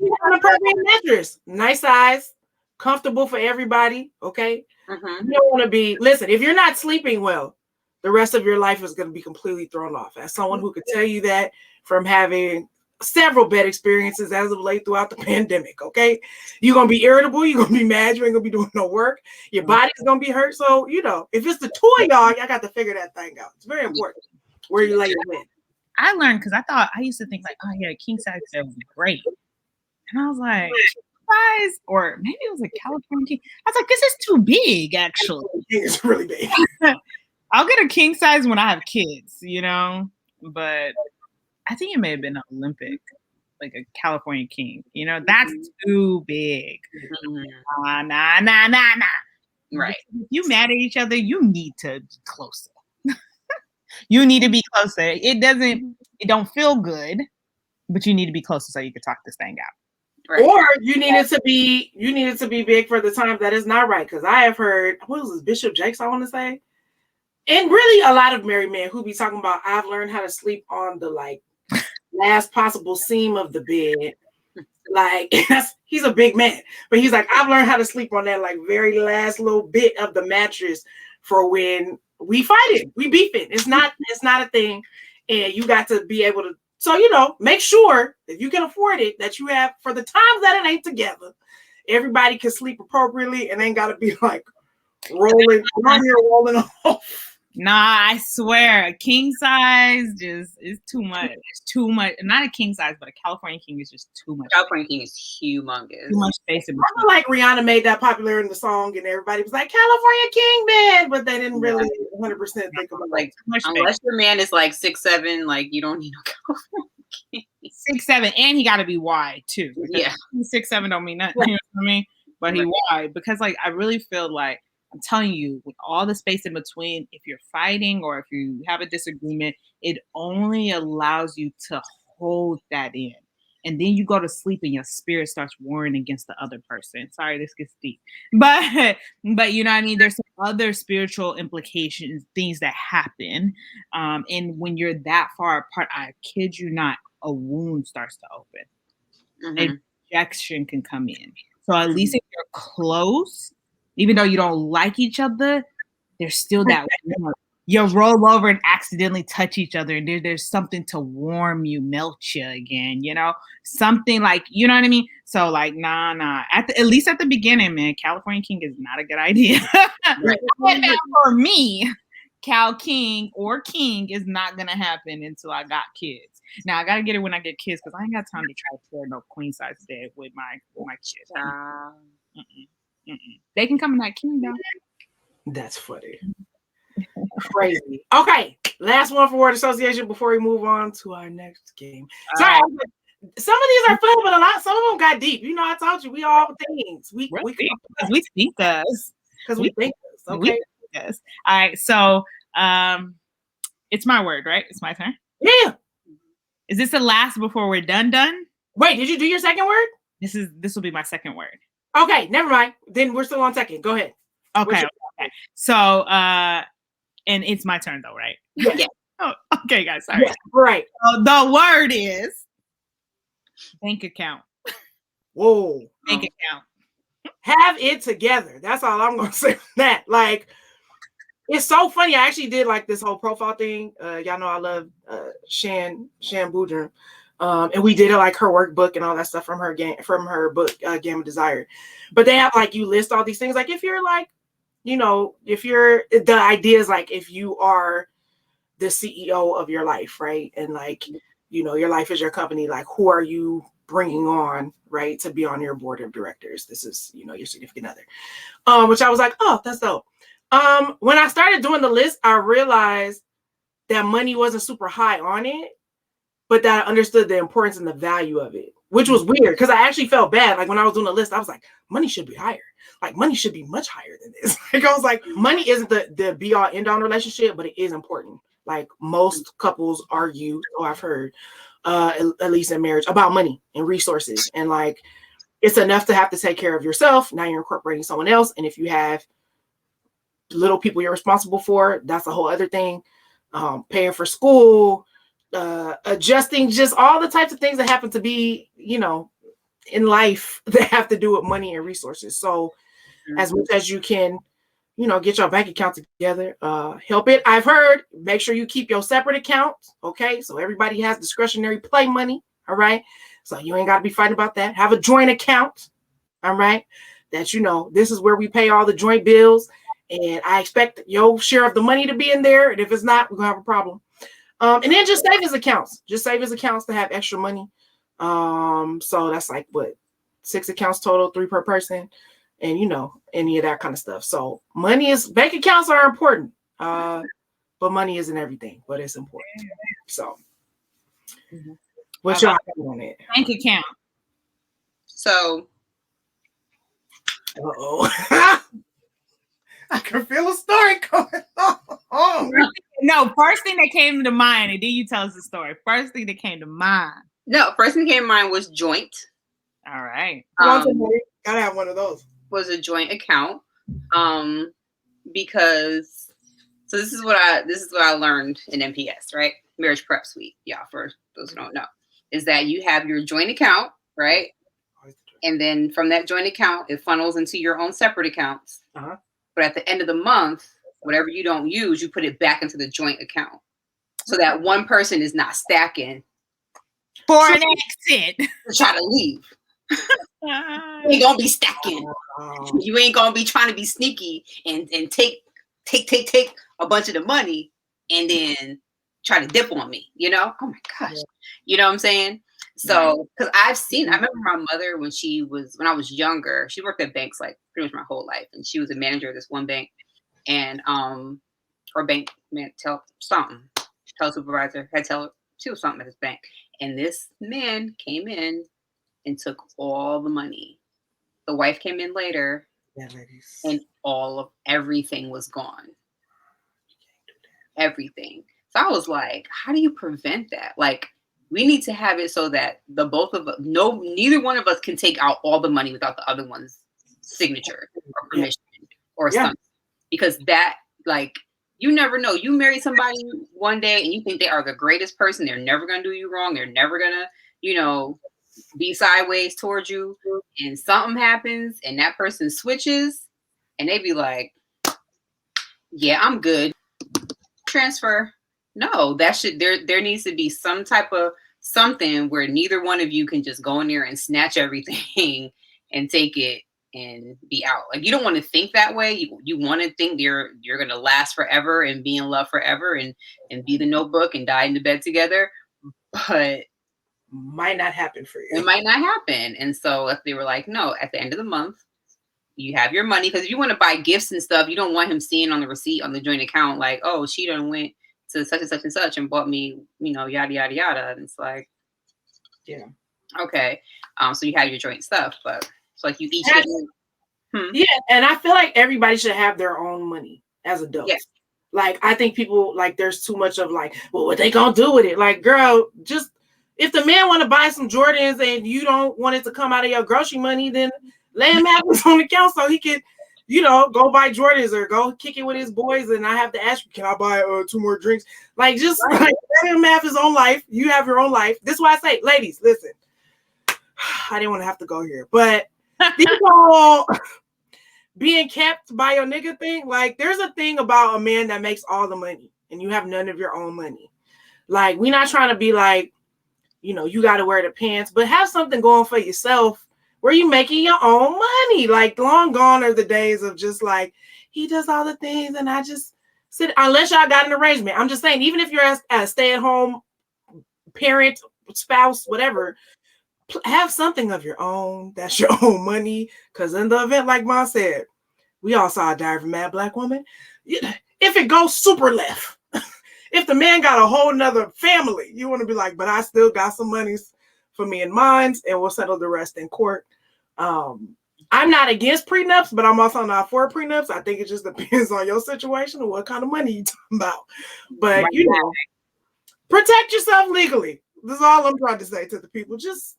you have an appropriate mattress. Nice size, comfortable for everybody. Okay. You don't want to be. Listen, if you're not sleeping well, the rest of your life is going to be completely thrown off. As someone who could tell you that from having several bad experiences as of late throughout the pandemic. Okay, you're gonna be irritable. You're gonna be mad. You ain't gonna be doing no work. Your body's gonna be hurt. So if it's the toy, y'all got to figure that thing out. It's very important where you lay your head. I learned because I used to think like, oh yeah, king size bed would be great, and I was like, size, or maybe it was a California king. I was like, this is too big. Actually, it's really big. I'll get a king size when I have kids, but I think it may have been an Olympic, like a California king. That's too big. Nah. Right. If you mad at each other, you need to be closer. You need to be closer. It don't feel good, but you need to be closer so you can talk this thing out. Right. Or you needed to be big for the time that is not right. Because I have heard, what was this, Bishop Jakes, I want to say? And really a lot of married men who be talking about, I've learned how to sleep on the last possible seam of the bed. Like, he's a big man, but he's like, I've learned how to sleep on that very last little bit of the mattress for when we fighting, we beefing. It's not a thing. And you got to be able to, so make sure if you can afford it that you have, for the times that it ain't together, everybody can sleep appropriately and ain't got to be rolling off. Nah, I swear, a king size just is too much. It's too much. Not a king size, but a California king is just too much. California king is humongous. Too much space. I feel like Rihanna made that popular in the song, and everybody was like, California king bed, but they didn't really 100% think about unless your man is 6'7", you don't need no California king. 6'7", and he got to be wide too. Yeah, 6'7" don't mean nothing. You know what I mean? But he wide, because I really feel like, I'm telling you, with all the space in between, if you're fighting or if you have a disagreement, it only allows you to hold that in. and then you go to sleep and your spirit starts warring against the other person. Sorry, this gets deep, but you know what I mean? There's some other spiritual implications, things that happen. And when you're that far apart, I kid you not, a wound starts to open. Mm-hmm. Rejection can come in. So at least if you're close, even though you don't like each other, there's still that you roll over and accidentally touch each other, and there's something to warm you, melt you again, you know, something like, you know what I mean? So like, nah. At least at the beginning, man, California King is not a good idea. For me, Cal King or King is not gonna happen until I got kids. Now I gotta get it when I get kids because I ain't got time to try to share no queen size bed with my kids. They can come in that king though. That's funny. Crazy. Okay, last one for word association before we move on to our next game. Sorry, some of these are fun, but some of them got deep. You know, I told you we all things. We think us because we think us. Okay. We think us. All right, so it's my word, right? It's my turn. Yeah. Is this the last before we're done? Wait, did you do your second word? This will be my second word. Okay, never mind. Then we're still on second. Go ahead. Okay. So and it's my turn though, right? Yeah. Oh, okay, guys. Sorry. Yeah, right. So the word is bank account. Whoa. Bank account. Have it together. That's all I'm gonna say on that. Like, it's so funny. I actually did like this whole profile thing. Y'all know I love Shan Boudreaux. And we did it like her workbook and all that stuff from her book, Game of Desire. But they have like, you list all these things. Like if you're like, you know, the idea is like, if you are the CEO of your life, right? And like, you know, your life is your company, like who are you bringing on, right? To be on your board of directors. This is, you know, your significant other. Which I was like, oh, that's dope. When I started doing the list, I realized that money wasn't super high on it, but that I understood the importance and the value of it, which was weird because I actually felt bad. Like when I was doing the list, I was like, money should be higher. Like money should be much higher than this. Like I was like, money isn't the be all end all relationship, but it is important. Like most couples argue, so I've heard, at least in marriage, about money and resources. And like, it's enough to have to take care of yourself. Now you're incorporating someone else. And if you have little people you're responsible for, that's a whole other thing. Paying for school, adjusting, just all the types of things that happen to be, you know, in life that have to do with money and resources. So as much as you can, you know, get your bank account together, help it. I've heard, make sure you keep your separate accounts. Okay. So everybody has discretionary play money. All right. So you ain't got to be fighting about that. Have a joint account. All right. That, you know, this is where we pay all the joint bills. And I expect your share of the money to be in there. And if it's not, we're going to have a problem. And then just savings accounts. Just savings accounts to have extra money. So that's like what, 6 accounts total, 3 per person. And you know, any of that kind of stuff. So bank accounts are important. But money isn't everything, but it's important. So what's your opinion on it? Bank account. So I can feel a story coming on. No, first thing that came to mind, and then you tell us the story. First thing that came to mind. No, first thing that came to mind was joint. All right. Gotta have one of those. Was a joint account. Because so this is what I learned in MPS, right? Marriage Prep Suite. Yeah, for those who don't know. Is that you have your joint account, right? And then from that joint account, it funnels into your own separate accounts. Uh-huh. But at the end of the month, whatever you don't use, you put it back into the joint account. So that one person is not stacking for an exit. To try to leave. You ain't gonna be stacking. You ain't gonna be trying to be sneaky and take a bunch of the money and then try to dip on me, you know? Oh my gosh. You know what I'm saying? So, because I remember my mother when I was younger, she worked at banks like pretty much my whole life. And she was a manager of this one bank and, or bank supervisor, she was something at this bank. And this man came in and took all the money. The wife came in later and everything was gone. Everything. So I was like, how do you prevent that? Like, we need to have it so that the both of us, neither one of us can take out all the money without the other one's signature or permission or something. Because that, like, you never know. You marry somebody one day and you think they are the greatest person. They're never going to do you wrong. They're never going to, you know, be sideways towards you. And something happens and that person switches and they be like, yeah, I'm good. Transfer. No, that should, there needs to be some type of something where neither one of you can just go in there and snatch everything and take it and be out. Like, you don't want to think that way. You want to think you're going to last forever and be in love forever and be the Notebook and die in the bed together. But might not happen for you. It might not happen. And so if they were like, no, at the end of the month, you have your money. Because if you want to buy gifts and stuff, you don't want him seeing on the receipt on the joint account, like, oh, she done went to such and such and bought me, you know, yada, yada, yada. And it's like, yeah. Okay. So you have your joint stuff, but it's like you each Yeah, and I feel like everybody should have their own money as adults. Yeah. Like, I think people, like, there's too much of like, well, what they gonna do with it? Like, girl, just if the man want to buy some Jordans and you don't want it to come out of your grocery money, then let him have this on the account so he can, you know, go buy Jordans or go kick it with his boys. And I have to ask you, can I buy 2 more drinks? Like, just like, let him have his own life. You have your own life. This is why I say, ladies, listen, I didn't want to have to go here, but people being kept by your nigga thing, like, there's a thing about a man that makes all the money and you have none of your own money. Like, we're not trying to be like, you know, you got to wear the pants, but have something going for yourself where you making your own money. Like, long gone are the days of just like, he does all the things and I just sit, unless y'all got an arrangement. I'm just saying, even if you're a stay-at-home parent, spouse, whatever, have something of your own. That's your own money. Because in the event, like Mom said, we all saw a Diary of a Mad Black Woman. If it goes super left, if the man got a whole nother family, you want to be like, but I still got some monies for me and mine, and we'll settle the rest in court. I'm not against prenups, but I'm also not for prenups. I think it just depends on your situation and what kind of money you're talking about. But, right, you know, protect yourself legally. This is all I'm trying to say to the people. Just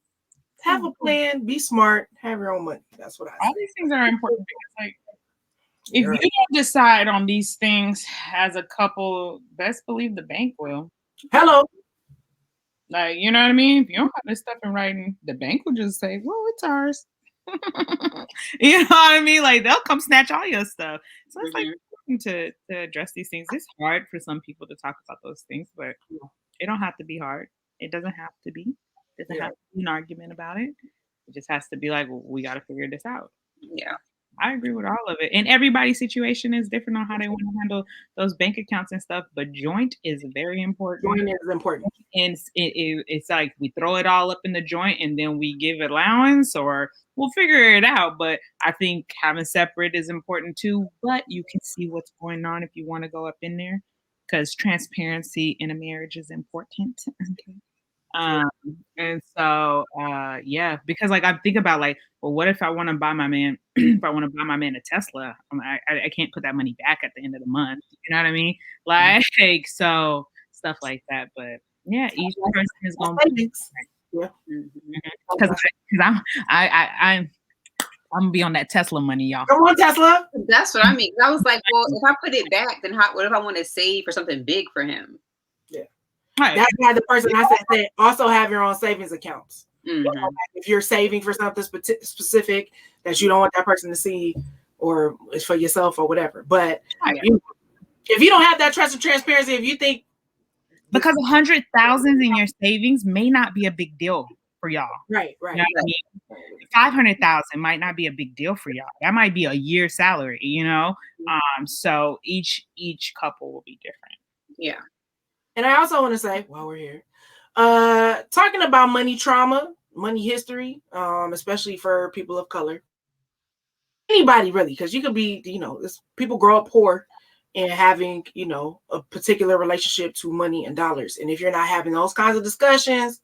have a plan, be smart, have your own money. That's what I say. All these things are important because, like, if you don't decide on these things as a couple, best believe the bank will. Hello. Like, you know what I mean? If you don't have this stuff in writing, the bank will just say, well, it's ours. You know what I mean? Like, they'll come snatch all your stuff. So it's like important to address these things. It's hard for some people to talk about those things, but it don't have to be hard. It doesn't have to be. It doesn't have to be an argument about it. It just has to be like, well, we got to figure this out. Yeah. I agree with all of it. And everybody's situation is different on how they want to handle those bank accounts and stuff. But joint is very important. Joint is important. And it's like we throw it all up in the joint and then we give allowance or we'll figure it out. But I think having separate is important too. But you can see what's going on if you want to go up in there because transparency in a marriage is important. Okay. And so, yeah, because like I think about like, well, what if I want to buy my man, if I want to buy my man a Tesla, I can't put that money back at the end of the month. You know what I mean? Like, so stuff like that. But yeah, each person is going to be because I'm gonna be on that Tesla money, y'all. Come on, Tesla. That's what I mean. I was like, well, if I put it back, then what if I want to save for something big for him? Yeah. Right. That's why the person I said also have your own savings accounts. Mm-hmm. If you're saving for something specific that you don't want that person to see, or it's for yourself or whatever. But if you don't have that trust and transparency, if you think because 100,000 in your savings may not be a big deal for y'all, right? You know what I mean? 500,000 might not be a big deal for y'all. That might be a year's salary, you know. So each couple will be different. Yeah. And I also want to say, while we're here, talking about money trauma, money history, especially for people of color, anybody really, because you could be, you know, people grow up poor and having, you know, a particular relationship to money and dollars. And if you're not having those kinds of discussions,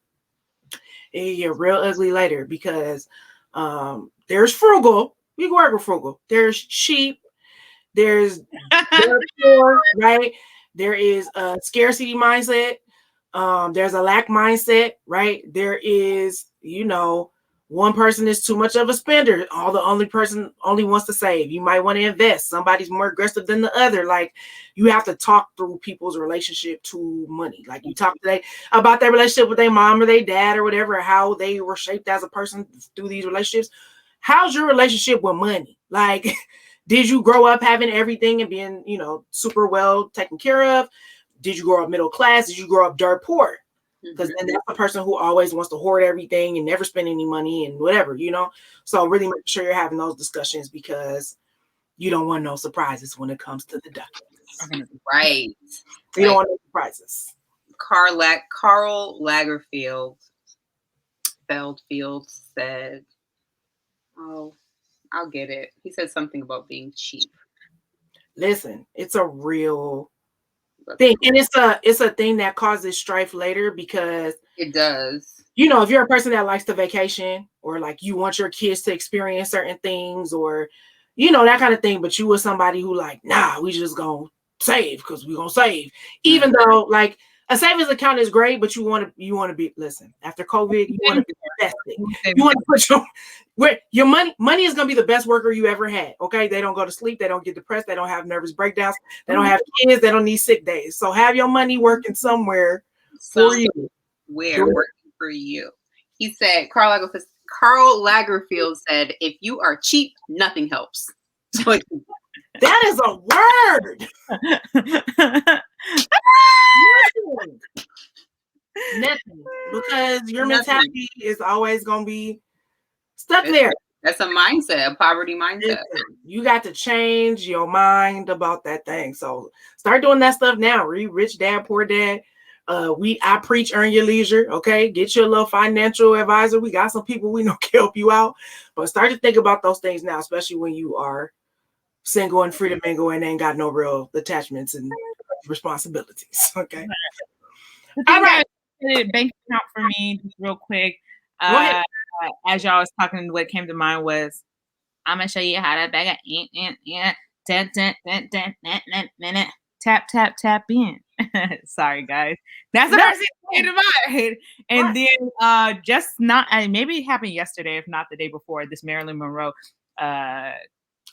it get real ugly later because there's frugal. We can work with frugal. There's cheap. There's poor, right? There is a scarcity mindset. There's a lack mindset, right? There is, one person is too much of a spender. Only person only wants to save. You might want to invest. Somebody's more aggressive than the other. Like, you have to talk through people's relationship to money. Like, you talk today about their relationship with their mom or their dad or whatever, how they were shaped as a person through these relationships. How's your relationship with money? Like, did you grow up having everything and being, super well taken care of? Did you grow up middle class? Did you grow up dirt poor? Because then that's the person who always wants to hoard everything and never spend any money and whatever, So really make sure you're having those discussions, because you don't want no surprises when it comes to the ducats. Right. You don't want no surprises. Carl Lagerfeld said, "Oh, I'll get it." He said something about being cheap. Listen, it's a real thing, and it's a thing that causes strife later, because it does. If you're a person that likes to vacation, or like you want your kids to experience certain things, or that kind of thing, but you were somebody who like, nah, we just gonna save because we're gonna save, even though like a savings account is great, but you want to be, listen, after COVID, you want to be investing. You want to put your money is going to be the best worker you ever had. Okay. They don't go to sleep. They don't get depressed. They don't have nervous breakdowns. They don't have kids. They don't need sick days. So have your money working somewhere for you. Working for you. He said, Carl Lagerfeld said, if you are cheap, nothing helps. That is a word. Nothing. Because your mentality is always going to be stuck there. That's a mindset, a poverty mindset. You got to change your mind about that thing. So start doing that stuff now. Read Rich Dad, Poor Dad. I preach earn your leisure. Okay. Get your little financial advisor. We got some people we know can help you out. But start to think about those things now, especially when you are single and free to mingle and ain't got no real attachments and responsibilities. Okay. All right. Bank account for me, just real quick. As y'all was talking, what came to mind was, I'm gonna show you how to bag it. Tap, tap, tap in. Sorry, guys. That's the first thing that came to mind. And then just not, maybe it happened yesterday, if not the day before, this Marilyn Monroe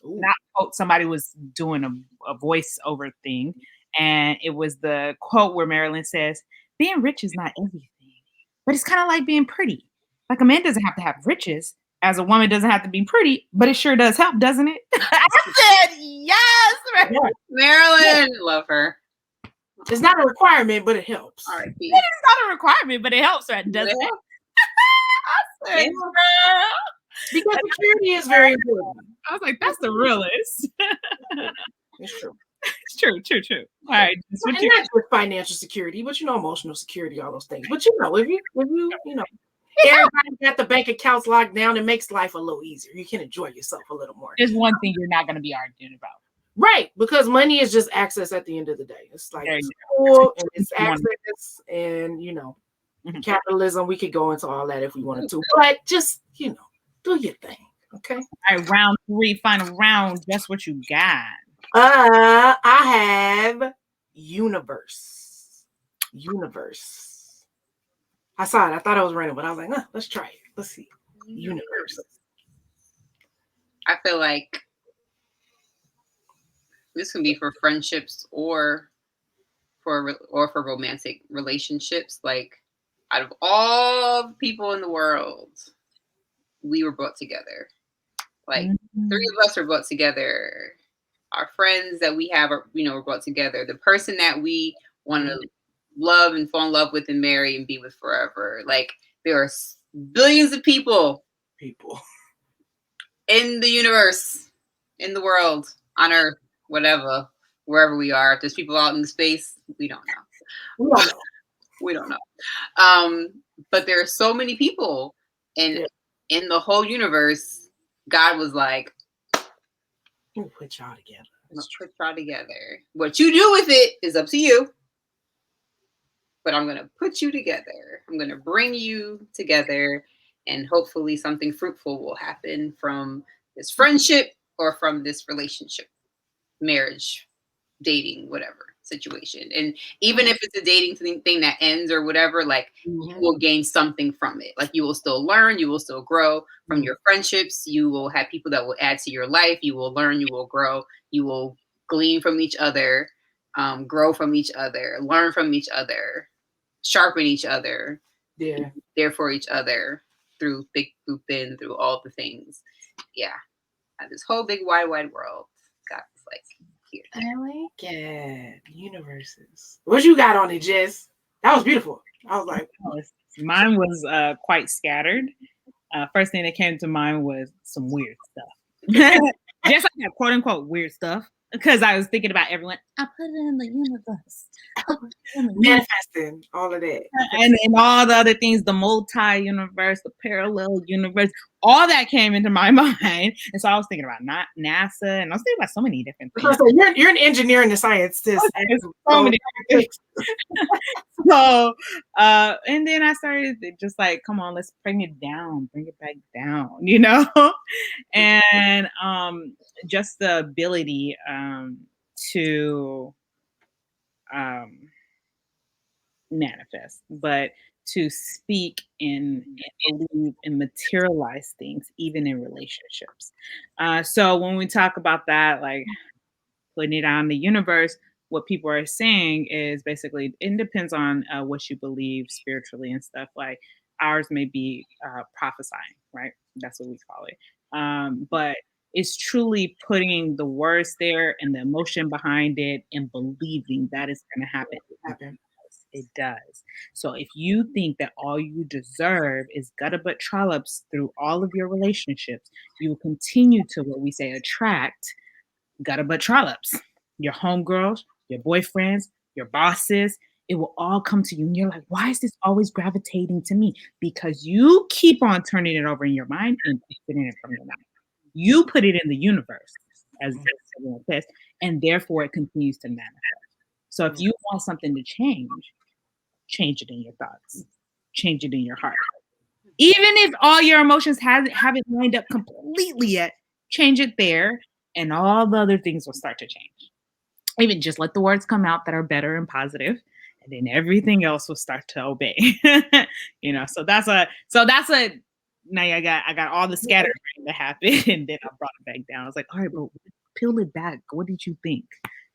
not quote, somebody was doing a voiceover thing, and it was the quote where Marilyn says, being rich is not everything, but it's kind of like being pretty. Like, a man doesn't have to have riches, as a woman doesn't have to be pretty, but it sure does help, doesn't it? I said, yes, Marilyn. Love her. It's not a requirement, but it helps. All right, it is not a requirement, but it helps, right? Doesn't it? I said, because security is very important. I was like, that's the realest. It's true. It's true. All right. Not just financial security, but emotional security, all those things. But if you everybody got the bank accounts locked down, it makes life a little easier. You can enjoy yourself a little more. There's one thing you're not going to be arguing about. Right, because money is just access at the end of the day. It's like school and it's access, and capitalism. We could go into all that if we wanted to, but just do your thing, okay? All right, round 3, final round. Guess what you got? I have universe. I saw it. I thought it was random, but I was like, let's try it. Let's see. Universe. I feel like this can be for friendships or for romantic relationships. Like, out of all the people in the world, we were brought together. Like, 3 of us were brought together. Our friends that we have are, were brought together. The person that we want to love and fall in love with and marry and be with forever. Like, there are billions of people in the universe, in the world, on Earth, whatever, wherever we are. If there's people out in space, we don't know. We don't know. But there are so many people, and in the whole universe, God was like, we'll put y'all together. Let's put y'all together. What you do with it is up to you. But I'm going to put you together. I'm going to bring you together, and hopefully something fruitful will happen from this friendship or from this relationship, marriage, dating, whatever. situation. And even if it's a dating thing that ends or whatever, like you will gain something from it. Like you will still learn, you will still grow from your friendships. You will have people that will add to your life. You will learn, you will grow, you will glean from each other, grow from each other, learn from each other, sharpen each other, there for each other through thick, through thin, through all the things. Yeah. This whole big wide world. Got like here. I like it. Universes. What you got on it, Jess? That was beautiful. I was like, mine was quite scattered. First thing that came to mind was some weird stuff. Just like that quote unquote weird stuff. Because I was thinking about everyone. I put it in the universe. Manifesting all of that. And all the other things, the multi-universe, the parallel universe, all that came into my mind. And so I was thinking about not NASA, and I was thinking about so many different things. So you're an engineer and a scientist. So many different things. So, and then I started just like, come on, let's bring it back down, you know? And just the ability to manifest, but to speak and believe and materialize things, even in relationships. So when we talk about that, like putting it out in the universe, what people are saying is basically it depends on what you believe spiritually and stuff. Like ours may be prophesying, right? That's what we call it. But it's truly putting the words there and the emotion behind it and believing that is going to happen. It does. So if you think that all you deserve is gutter butt trollops through all of your relationships, you will continue to what we say attract gutter butt trollops. Your homegirls, your boyfriends, your bosses, it will all come to you. And you're like, why is this always gravitating to me? Because you keep on turning it over in your mind and putting it from your mouth. You put it in the universe as a test, and therefore it continues to manifest. So if you want something to change it in your thoughts, change it in your heart. Even if all your emotions haven't lined up completely yet, change it there, and all the other things will start to change. Even just let the words come out that are better and positive, and then everything else will start to obey. You know, so that's a now I got all the scattering that happened, and then I brought it back down. I was like, all right, but peel it back. What did you think?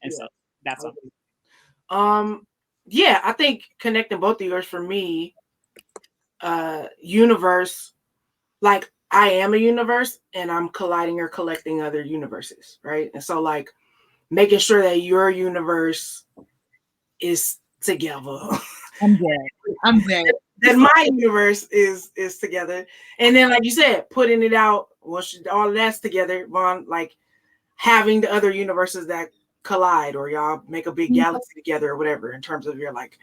And so that's all. Yeah, I think connecting both of yours for me, universe, like I am a universe and I'm colliding or collecting other universes, right? And so like making sure that your universe is together. I'm good. That my universe is together. And then like you said, putting it out, once all of that's together, like having the other universes that collide, or y'all make a big galaxy together or whatever in terms of your like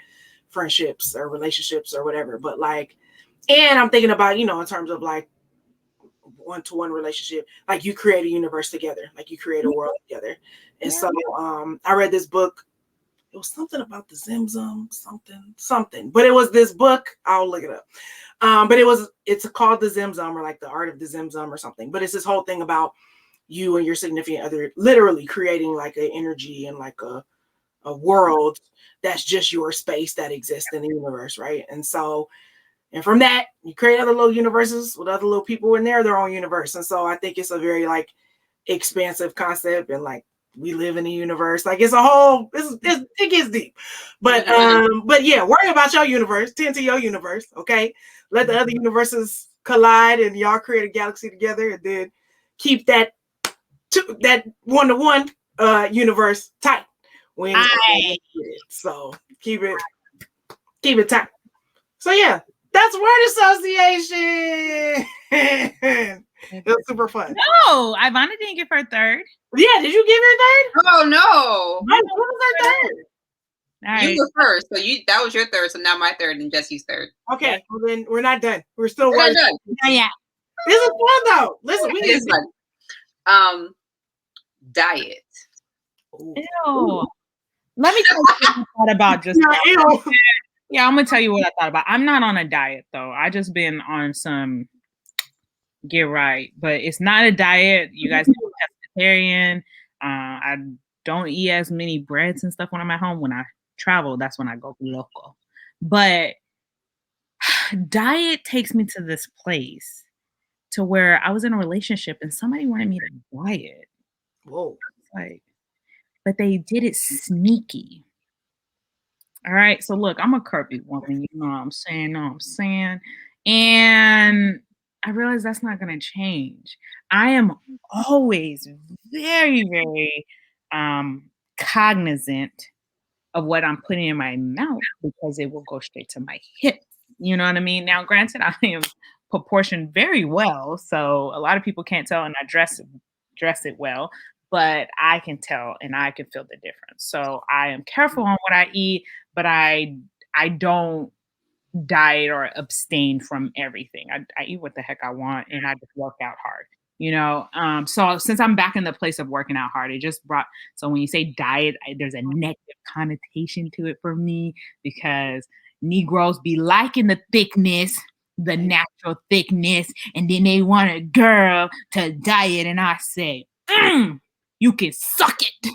friendships or relationships or whatever. But like, and I'm thinking about, you know, in terms of like one-to-one relationship, like you create a universe together, like you create a world together. And so I read this book. It was something about the Zimzum, something, but it was this book. I'll look it up. But it's called the Zimzum, or like the art of the Zimzum or something. But it's this whole thing about you and your significant other literally creating like an energy and like a world that's just your space that exists in the universe, right? And so, and from that, you create other little universes with other little people in their own universe. And so I think it's a very like expansive concept, and like we live in a universe. Like it's a whole, it gets deep. But yeah, worry about your universe, tend to your universe, okay? Let the other universes collide and y'all create a galaxy together, and then keep that one-to-one universe tight. So keep it tight. So yeah, that's word association. It was super fun. No, Ivana didn't give her third. Yeah, did you give her third? Oh no. What was her third? All right. You were first, so that was your third. So now my third and Jesse's third. Okay, well then we're not done. We're still working. Yeah. This is fun though. Listen, we need fun. Diet. Ew. Let me tell you what I thought about just. Yeah, I'm gonna tell you what I thought about. I'm not on a diet though. I just been on some get right, but it's not a diet. You guys know I'm pescatarian. I don't eat as many breads and stuff when I'm at home. When I travel, that's when I go local. But diet takes me to this place to where I was in a relationship and somebody wanted me to diet. Whoa. Like, but they did it sneaky. All right. So look, I'm a curvy woman, you know what I'm saying? And I realize that's not gonna change. I am always very, very cognizant of what I'm putting in my mouth because it will go straight to my hips. You know what I mean? Now, granted, I am proportioned very well, so a lot of people can't tell, and I dress it well, but I can tell and I can feel the difference. So I am careful on what I eat, but I don't diet or abstain from everything. I eat what the heck I want, and I just work out hard. You know, so since I'm back in the place of working out hard, it just brought. So when you say diet, there's a negative connotation to it for me because Negroes be liking the thickness, the natural thickness, and then they want a girl to diet, and I say, you can suck it.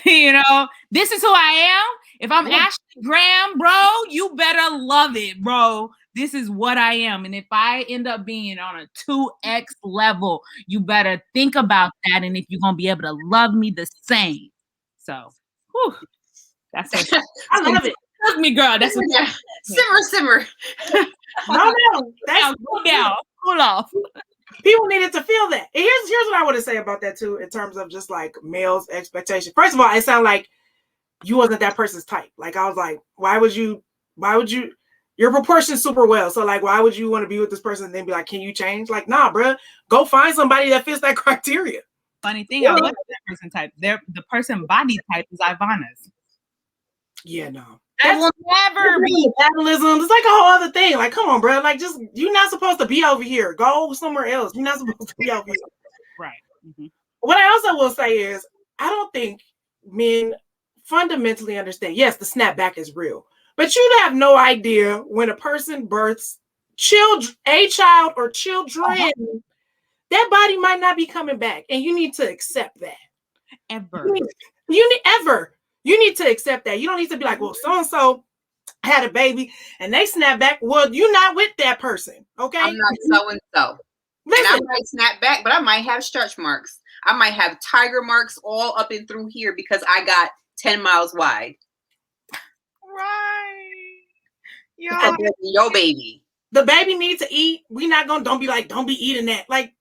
You know, this is who I am. If I'm Ashley Graham, bro, you better love it, bro. This is what I am. And if I end up being on a 2X level, you better think about that. And if you're going to be able to love me the same. So, whew, that's it. I love it. Look me, girl. That's what Simmer. No. Cool down. Cool off. People needed to feel that. And here's what I want to say about that too, in terms of just like males' expectation. First of all, it sounded like you wasn't that person's type. Like I was like, why would you? Your proportions super well. So like, why would you want to be with this person and then be like, can you change? Like, nah, bro, go find somebody that fits that criteria. Funny thing, I wasn't that person type. The person body type is Ivana's. Yeah, no. That will never be metabolism. It's like a whole other thing. Like, come on, bro. Like, just you're not supposed to be over here. Go somewhere else. You're not supposed to be over here. Right. Mm-hmm. What I also will say is, I don't think men fundamentally understand. Yes, the snapback is real, but you have no idea when a person births a child or children, that body might not be coming back, and you need to accept that. You need to accept that. You don't need to be like, well, so-and-so had a baby and they snap back. Well, you're not with that person, okay? I'm not so-and-so. And I might snap back, but I might have stretch marks. I might have tiger marks all up and through here because I got 10 miles wide. Right. Yo, baby. The baby needs to eat. Don't be eating that. Like,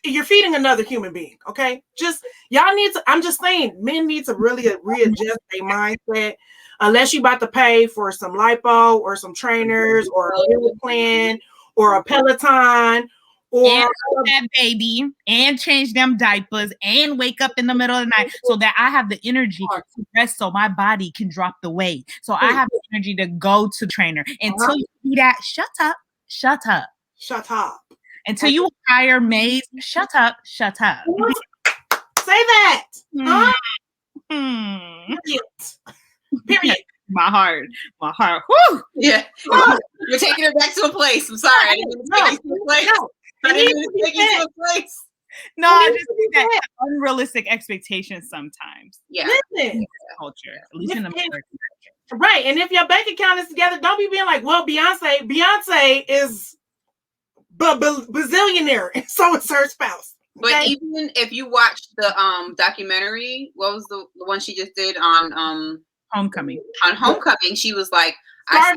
you're feeding another human being, okay? I'm just saying, men need to really readjust their mindset. Unless you about to pay for some lipo or some trainers or a meal plan or a Peloton or that baby and change them diapers and wake up in the middle of the night so that I have the energy to rest so my body can drop the weight. So I have the energy to go to trainer. Until you do that, shut up. Until you hire maids, shut up. Say that. Period. My heart. Whew. Yeah. You're taking it back to a place. I'm sorry. I didn't take it to a place. I didn't take it to a place. No, I just think that unrealistic expectations sometimes. Yeah. Listen. Culture, at least in American culture. Right. And if your bank account is together, don't be being like, well, Beyonce is bazillionaire, and so is her spouse. Okay? But even if you watch the documentary, what was the one she just did on Homecoming? On Homecoming, she was like, I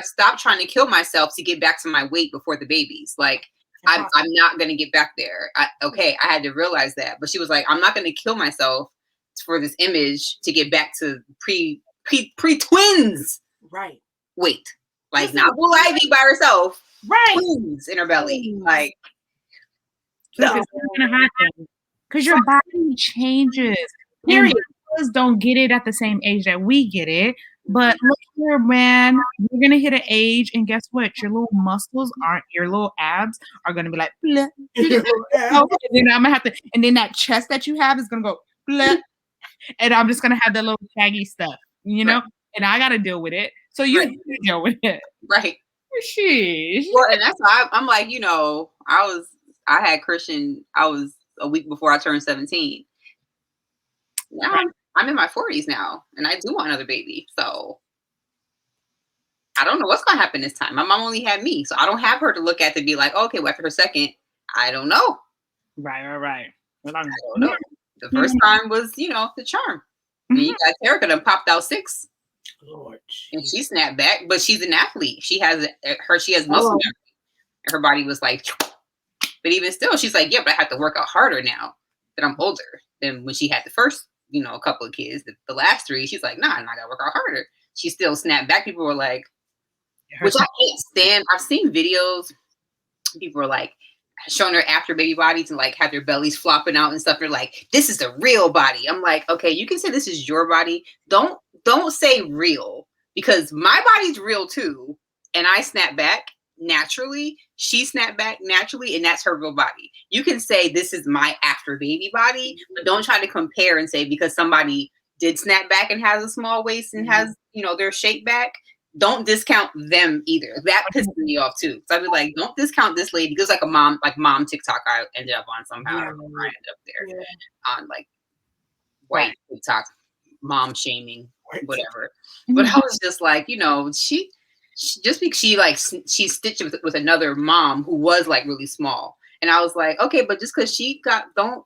stopped trying to kill myself to get back to my weight before the babies. Like, I'm not going to get back there. I had to realize that. But she was like, I'm not going to kill myself for this image to get back to pre-twins. Right. Weight. Like, not Blue Ivy by herself. Right. Twins in her belly. Like, it's not going to happen. Because your body changes. Period. Don't get it at the same age that we get it. But look here, man, you're gonna hit an age, and guess what? Your little abs are gonna be like, bleh. And then I'm gonna have to, and then that chest that you have is gonna go, bleh. And I'm just gonna have that little shaggy stuff, you know. Right. And I gotta deal with it. So you have to deal with it, right? Sheesh. Well, and that's why I'm like, I had Christian. I was a week before I turned 17. now I'm in my 40s now, and I do want another baby. So I don't know what's going to happen this time. My mom only had me, so I don't have her to look at to be like, okay, well, after her second, I don't know. Right. Well, I don't know. The first time was, the charm. And you got Erica that popped out 6. Lord, and she snapped back, but she's an athlete. She has muscle memory. And her body was like, but even still, she's like, yeah, but I have to work out harder now that I'm older than when she had the first, a couple of kids. The last 3, she's like, nah, I gotta work out harder. She still snapped back. People were like, which I can't stand. I've seen videos. People were like showing their after baby bodies and like have their bellies flopping out and stuff. They're like, this is the real body. I'm like, okay, you can say this is your body. Don't say real, because my body's real too. And I snap back naturally. She snapped back naturally, and that's her real body. You can say this is my after baby body, but don't try to compare and say because somebody did snap back and has a small waist and has, their shape back. Don't discount them either. That pisses me off too. So I'd be like, don't discount this lady. Because like mom TikTok I ended up on somehow. I ended up there on like white TikTok, mom shaming, whatever. But I was just like, she just because she stitched with another mom who was like really small. And I was like, okay, but just because she that's her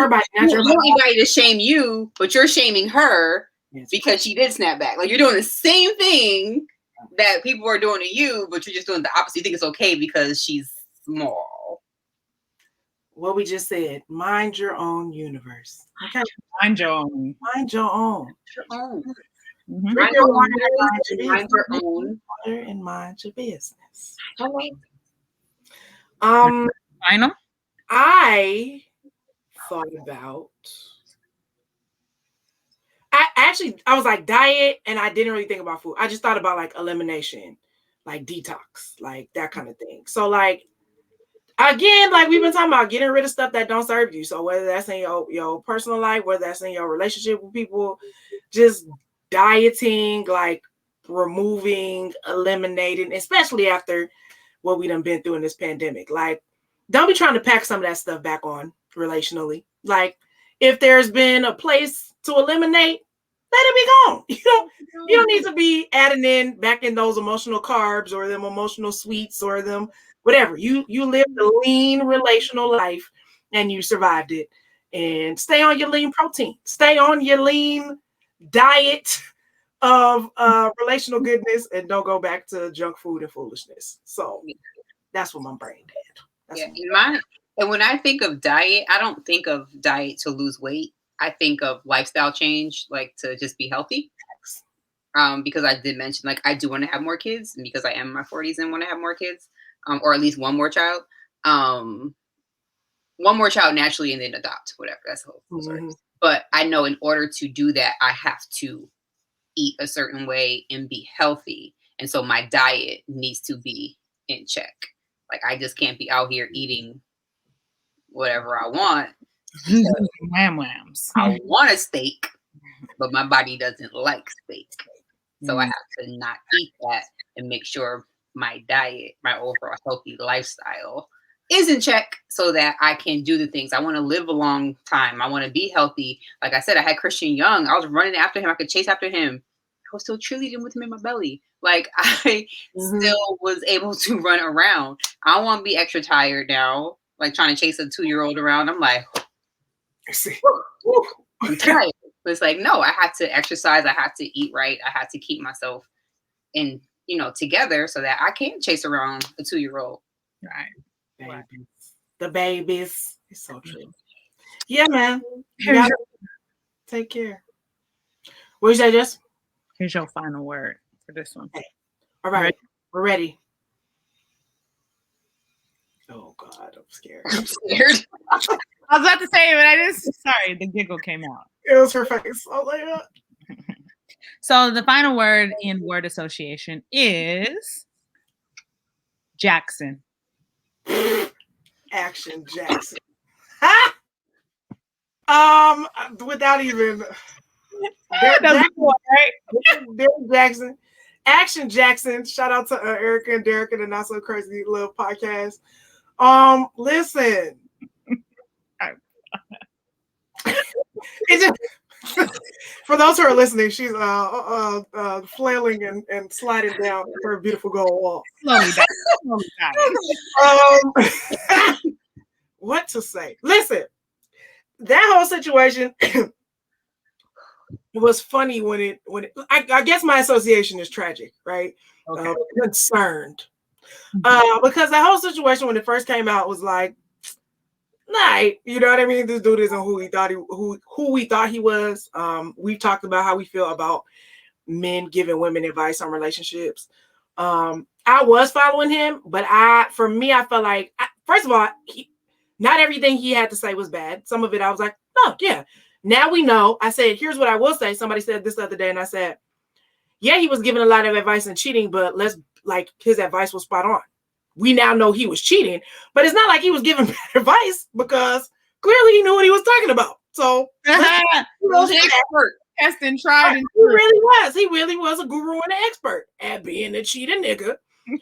body. You don't want anybody to shame you, but you're shaming her. Because she did snap back. Like you're doing the same thing that people are doing to you, but you're just doing the opposite. You think it's okay because she's small. What we just said, mind your own universe. Okay. Mind your own. Mind your own. Mm-hmm. Mind your own. And mind your business. Final? I thought about I was like diet, and I didn't really think about food. I just thought about like elimination, like detox, like that kind of thing. So like, again, like we've been talking about getting rid of stuff that don't serve you. So whether that's in your personal life, whether that's in your relationship with people, just dieting, like removing, eliminating, especially after what we done been through in this pandemic. Like, don't be trying to pack some of that stuff back on relationally. Like, if there's been a place to eliminate, let it be gone. You don't need to be adding back in those emotional carbs or them emotional sweets or them whatever. You lived a lean relational life and you survived it. And stay on your lean protein. Stay on your lean diet of relational goodness, and don't go back to junk food and foolishness. So that's what my brain did. And when I think of diet, I don't think of diet to lose weight. I think of lifestyle change, like to just be healthy. Because I did mention, like, I do want to have more kids, and because I am in my 40s and want to have more kids, or at least one more child. One more child naturally, and then adopt, whatever. That's the whole story. But I know in order to do that, I have to eat a certain way and be healthy. And so my diet needs to be in check. Like, I just can't be out here eating whatever I want. Whams. I want a steak, but my body doesn't like steak. So I have to not eat that and make sure my diet, my overall healthy lifestyle is in check so that I can do the things. I want to live a long time. I want to be healthy. Like I said, I had Christian Young. I was running after him. I could chase after him. I was still cheerleading with him in my belly. Like, I still was able to run around. I don't want to be extra tired now, like trying to chase a 2-year-old around. I'm like, I'm tired. But it's like, no, I had to exercise. I had to eat right. I had to keep myself in, together so that I can chase around a 2-year-old. Right. The babies. It's so true. Yeah, man. Take care. What you say, Jess? Here's your final word for this one. Okay. All right. We're ready. Oh, God. I'm scared. I'm scared. I was about to say it, but sorry, the giggle came out. It was her face. I was like, So the final word in word association is Jackson. Action Jackson. Without even Derek Jackson. Action Jackson. Shout out to Erica and Derek and the Not So Crazy Love podcast. Listen. For those who are listening, she's flailing and sliding down her beautiful gold wall. Slowly down. What to say? Listen, that whole situation was funny when it I guess my association is tragic, right? Okay. Concerned. Because the whole situation when it first came out was like, nah, you know what I mean? This dude isn't who we thought he was. We talked about how we feel about men giving women advice on relationships. I was following him, but for me, I felt like, first of all, not everything he had to say was bad. Some of it, I was like, oh yeah. Now we know. I said, here's what I will say. Somebody said this the other day, and I said, yeah, he was giving a lot of advice on cheating, but his advice was spot on. We now know he was cheating, but it's not like he was giving bad advice because clearly he knew what he was talking about. So he was an expert. Testing, tried, and he really was. He really was a guru and an expert at being a cheating nigga and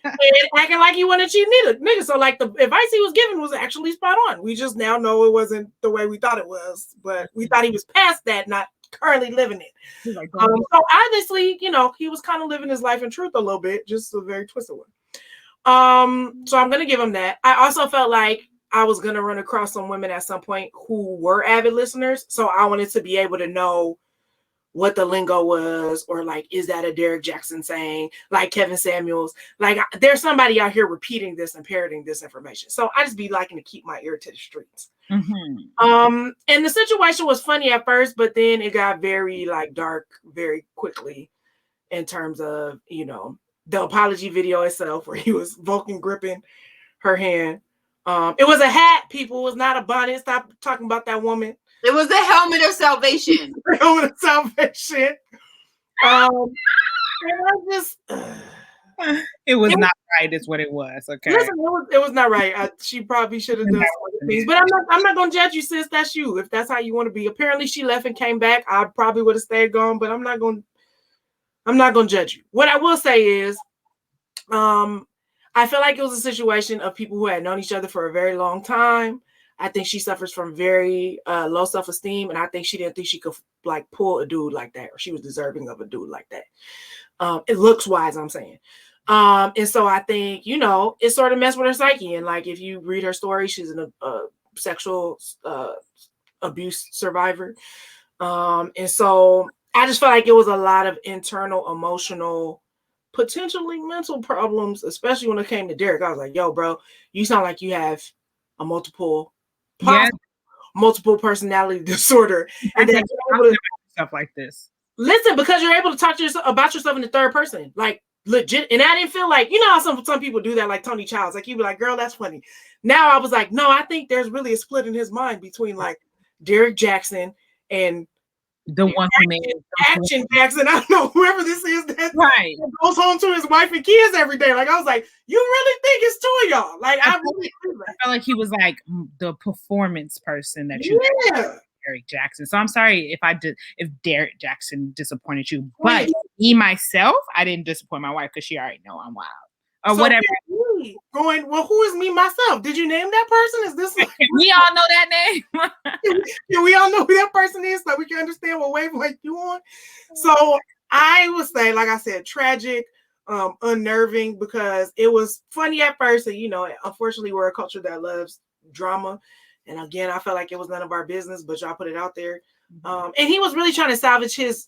acting like he wasn't a cheating nigga. So like the advice he was giving was actually spot on. We just now know it wasn't the way we thought it was, but we thought he was past that, not currently living it. Like, so obviously, he was kind of living his life in truth a little bit, just a very twisted one. So I'm gonna give him that. I also felt like I was gonna run across some women at some point who were avid listeners, so I wanted to be able to know what the lingo was, or like, is that a Derek Jackson saying, like Kevin Samuels? Like, there's somebody out here repeating this and parroting this information. So I just be liking to keep my ear to the streets. Mm-hmm. And the situation was funny at first, but then it got very like dark very quickly in terms of, the apology video itself, where he was Vulcan gripping her hand. It was a hat, people. It was not a bonnet. Stop talking about that woman. It was the helmet of salvation. The helmet of salvation. And I just... it was not right, is what it was. Okay. Listen, it was not right. She probably should have done other things. But I'm not gonna judge you, sis. That's you. If that's how you want to be. Apparently she left and came back. I probably would have stayed gone, but I'm not gonna judge you. What I will say is, I feel like it was a situation of people who had known each other for a very long time. I think she suffers from very low self-esteem, and I think she didn't think she could like pull a dude like that, or she was deserving of a dude like that. It looks wise, I'm saying. And so I think, it sort of messed with her psyche. And like, if you read her story, she's a sexual abuse survivor. And so I just felt like it was a lot of internal, emotional, potentially mental problems, especially when it came to Derek. I was like, yo, bro, you sound like you have a multiple personality disorder. And then stuff like this. Listen, because you're able to talk to about yourself in the third person, like legit. And I didn't feel like, how some people do that, like Tony Childs. Like, you'd be like, girl, that's funny. Now I was like, no, I think there's really a split in his mind between like Derek Jackson and the one who made Action Jackson. I don't know, whoever this is that goes home to his wife and kids every day. Like, I was like, you really think it's two of y'all? Like, I felt like he was like the performance person that you Derek Jackson. So I'm sorry if Derek Jackson disappointed you, but me myself, I didn't disappoint my wife because she already know I'm wild or so whatever. Going, well, who is me myself? Did you name that person? Is this like, we all know that name? Yeah, we all know who that person is, so we can understand what wavelength you on. So I would say, like I said, tragic, unnerving, because it was funny at first, and unfortunately, we're a culture that loves drama. And again, I felt like it was none of our business, but y'all put it out there. And he was really trying to salvage his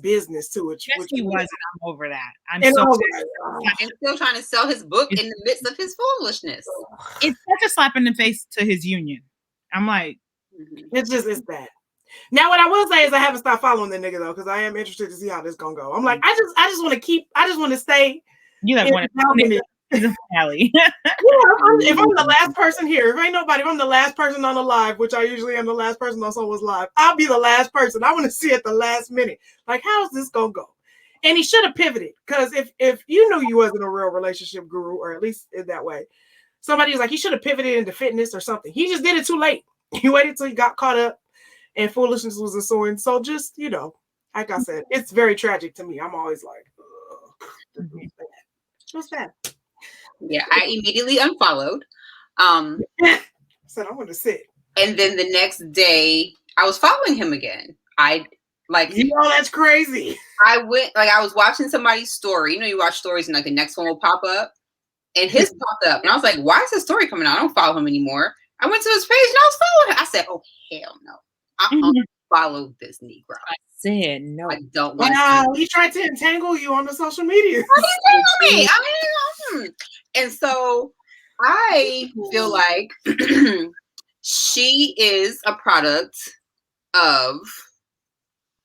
business too. Which he was. I'm over that. I'm still trying to sell his book in the midst of his foolishness. It's such a slap in the face to his union. I'm like, it's bad. Now, what I will say is I haven't stopped following the nigga though, because I am interested to see how this gonna go. I'm like, I just want to stay. You like want to. Alley. If I'm the last person here, if I'm the last person on the live, which I usually am the last person on someone's live, I'll be the last person. I want to see at the last minute, like, how is this gonna go? And he should have pivoted, because if you knew you wasn't a real relationship guru, or at least in that way, somebody was like, he should have pivoted into fitness or something. He just did it too late. He waited till he got caught up and foolishness was ensuing. So just, like I said, it's very tragic to me. I'm always like, what's that? Yeah, I immediately unfollowed. Said I want to sit. And then the next day, I was following him again. I Like, that's crazy. I was watching somebody's story. You know, you watch stories and like the next one will pop up, and his popped up, and I was like, why is his story coming out? I don't follow him anymore. I went to his page and I was following him. I said, oh hell no, I unfollowed this Negro. I said no. I don't want. Wow, he tried to entangle you on the social media. Me. And so I feel like she is a product of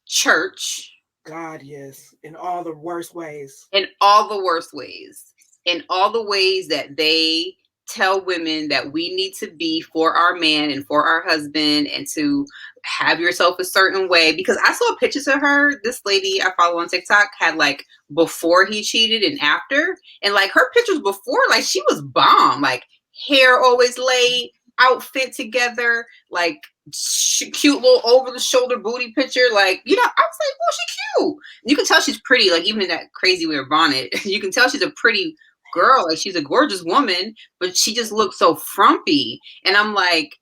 church. God, yes, in all the worst ways. In all the worst ways. In all the ways that they tell women that we need to be for our man and for our husband and to have yourself a certain way. Because I saw pictures of her, this lady I follow on TikTok had like before he cheated and after. And like her pictures before, like she was bomb. Like hair always laid, outfit together, like cute little over the shoulder booty picture. Like, you know, I was like, well, she's cute. You can tell she's pretty, like even in that crazy weird bonnet. You can tell she's a pretty girl, like she's a gorgeous woman, but she just looks so frumpy. And I'm like,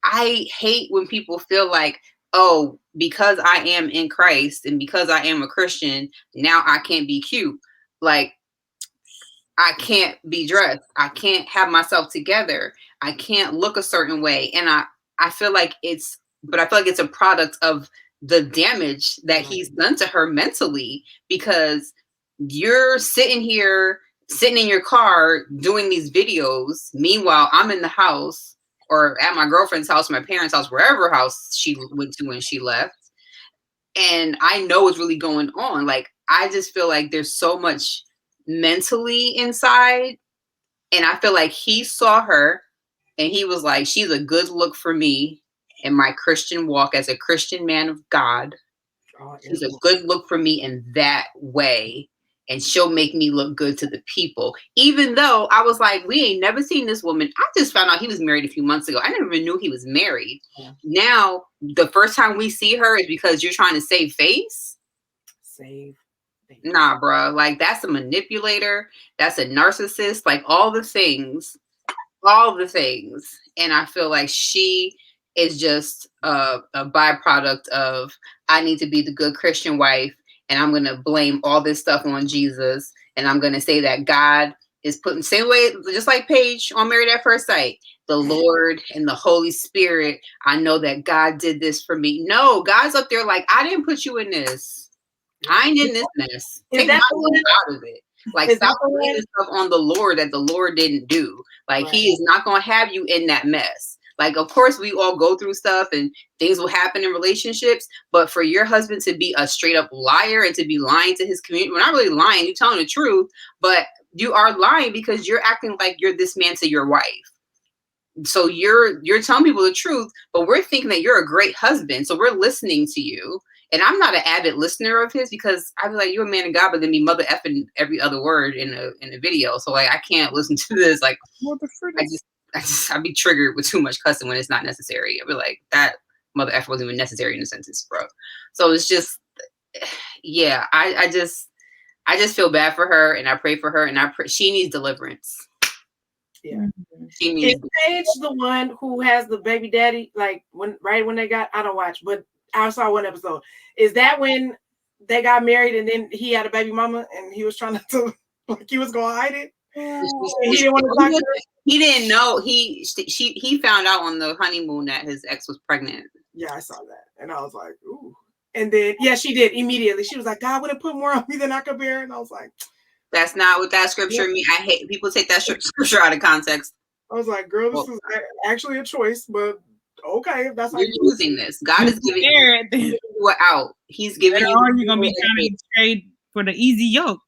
I hate when people feel like, oh, because I am in Christ and because I am a Christian, now I can't be cute. Like, I can't be dressed. I can't have myself together. I can't look a certain way. And I feel like it's a product of the damage that he's done to her mentally, because you're sitting in your car doing these videos. Meanwhile, I'm in the house or at my girlfriend's house, my parents' house, wherever house she went to when she left. And I know what's really going on. Like, I just feel like there's so much mentally inside. And I feel like he saw her and he was like, she's a good look for me in my Christian walk as a Christian man of God. She's a good look for me in that way. And she'll make me look good to the people. Even though I was like, we ain't never seen this woman. I just found out he was married a few months ago. I never even knew he was married. Yeah. Now, the first time we see her is because you're trying to save face. Nah, bro. Like, that's a manipulator. That's a narcissist. Like, all the things. And I feel like she is just a byproduct of, I need to be the good Christian wife. And I'm going to blame all this stuff on Jesus. And I'm going to say that God is putting, same way, just like Paige on Married at First Sight, the Lord and the Holy Spirit. I know that God did this for me. No, God's up there like, I didn't put you in this. I ain't in this mess. Take my Lord out of it. Like, stop blaming stuff on the Lord that the Lord didn't do. Like, he is not going to have you in that mess. Like, of course, we all go through stuff and things will happen in relationships. But for your husband to be a straight up liar and to be lying to his community, we're not really lying. You're telling the truth, but you are lying because you're acting like you're this man to your wife. So you're telling people the truth, but we're thinking that you're a great husband. So we're listening to you. And I'm not an avid listener of his because I feel like you're a man of God, but then be mother effing every other word in a video. So like, I can't listen to this. Like, I'd be triggered with too much cussing when it's not necessary. I'd be like, that mother effer wasn't even necessary in a sentence, bro. So it's just, yeah, I just feel bad for her, and I pray for her, and she needs deliverance. Yeah. She needs. Is Paige the one who has the baby daddy? Like when they got, I don't watch, but I saw one episode. Is that when they got married and then he had a baby mama and he was trying to like he was gonna hide it? He didn't want to talk to her. He didn't know. He found out on the honeymoon that his ex was pregnant. Yeah, I saw that, and I was like, ooh. And then she did immediately. She was like, God would have put more on me than I could bear, and I was like, that's not what that scripture means. I hate people take that scripture out of context. I was like, girl, this is actually a choice, but okay, if that's how you're using this. God is giving you out. He's giving you. Or you're gonna be trying to trade for the easy yoke.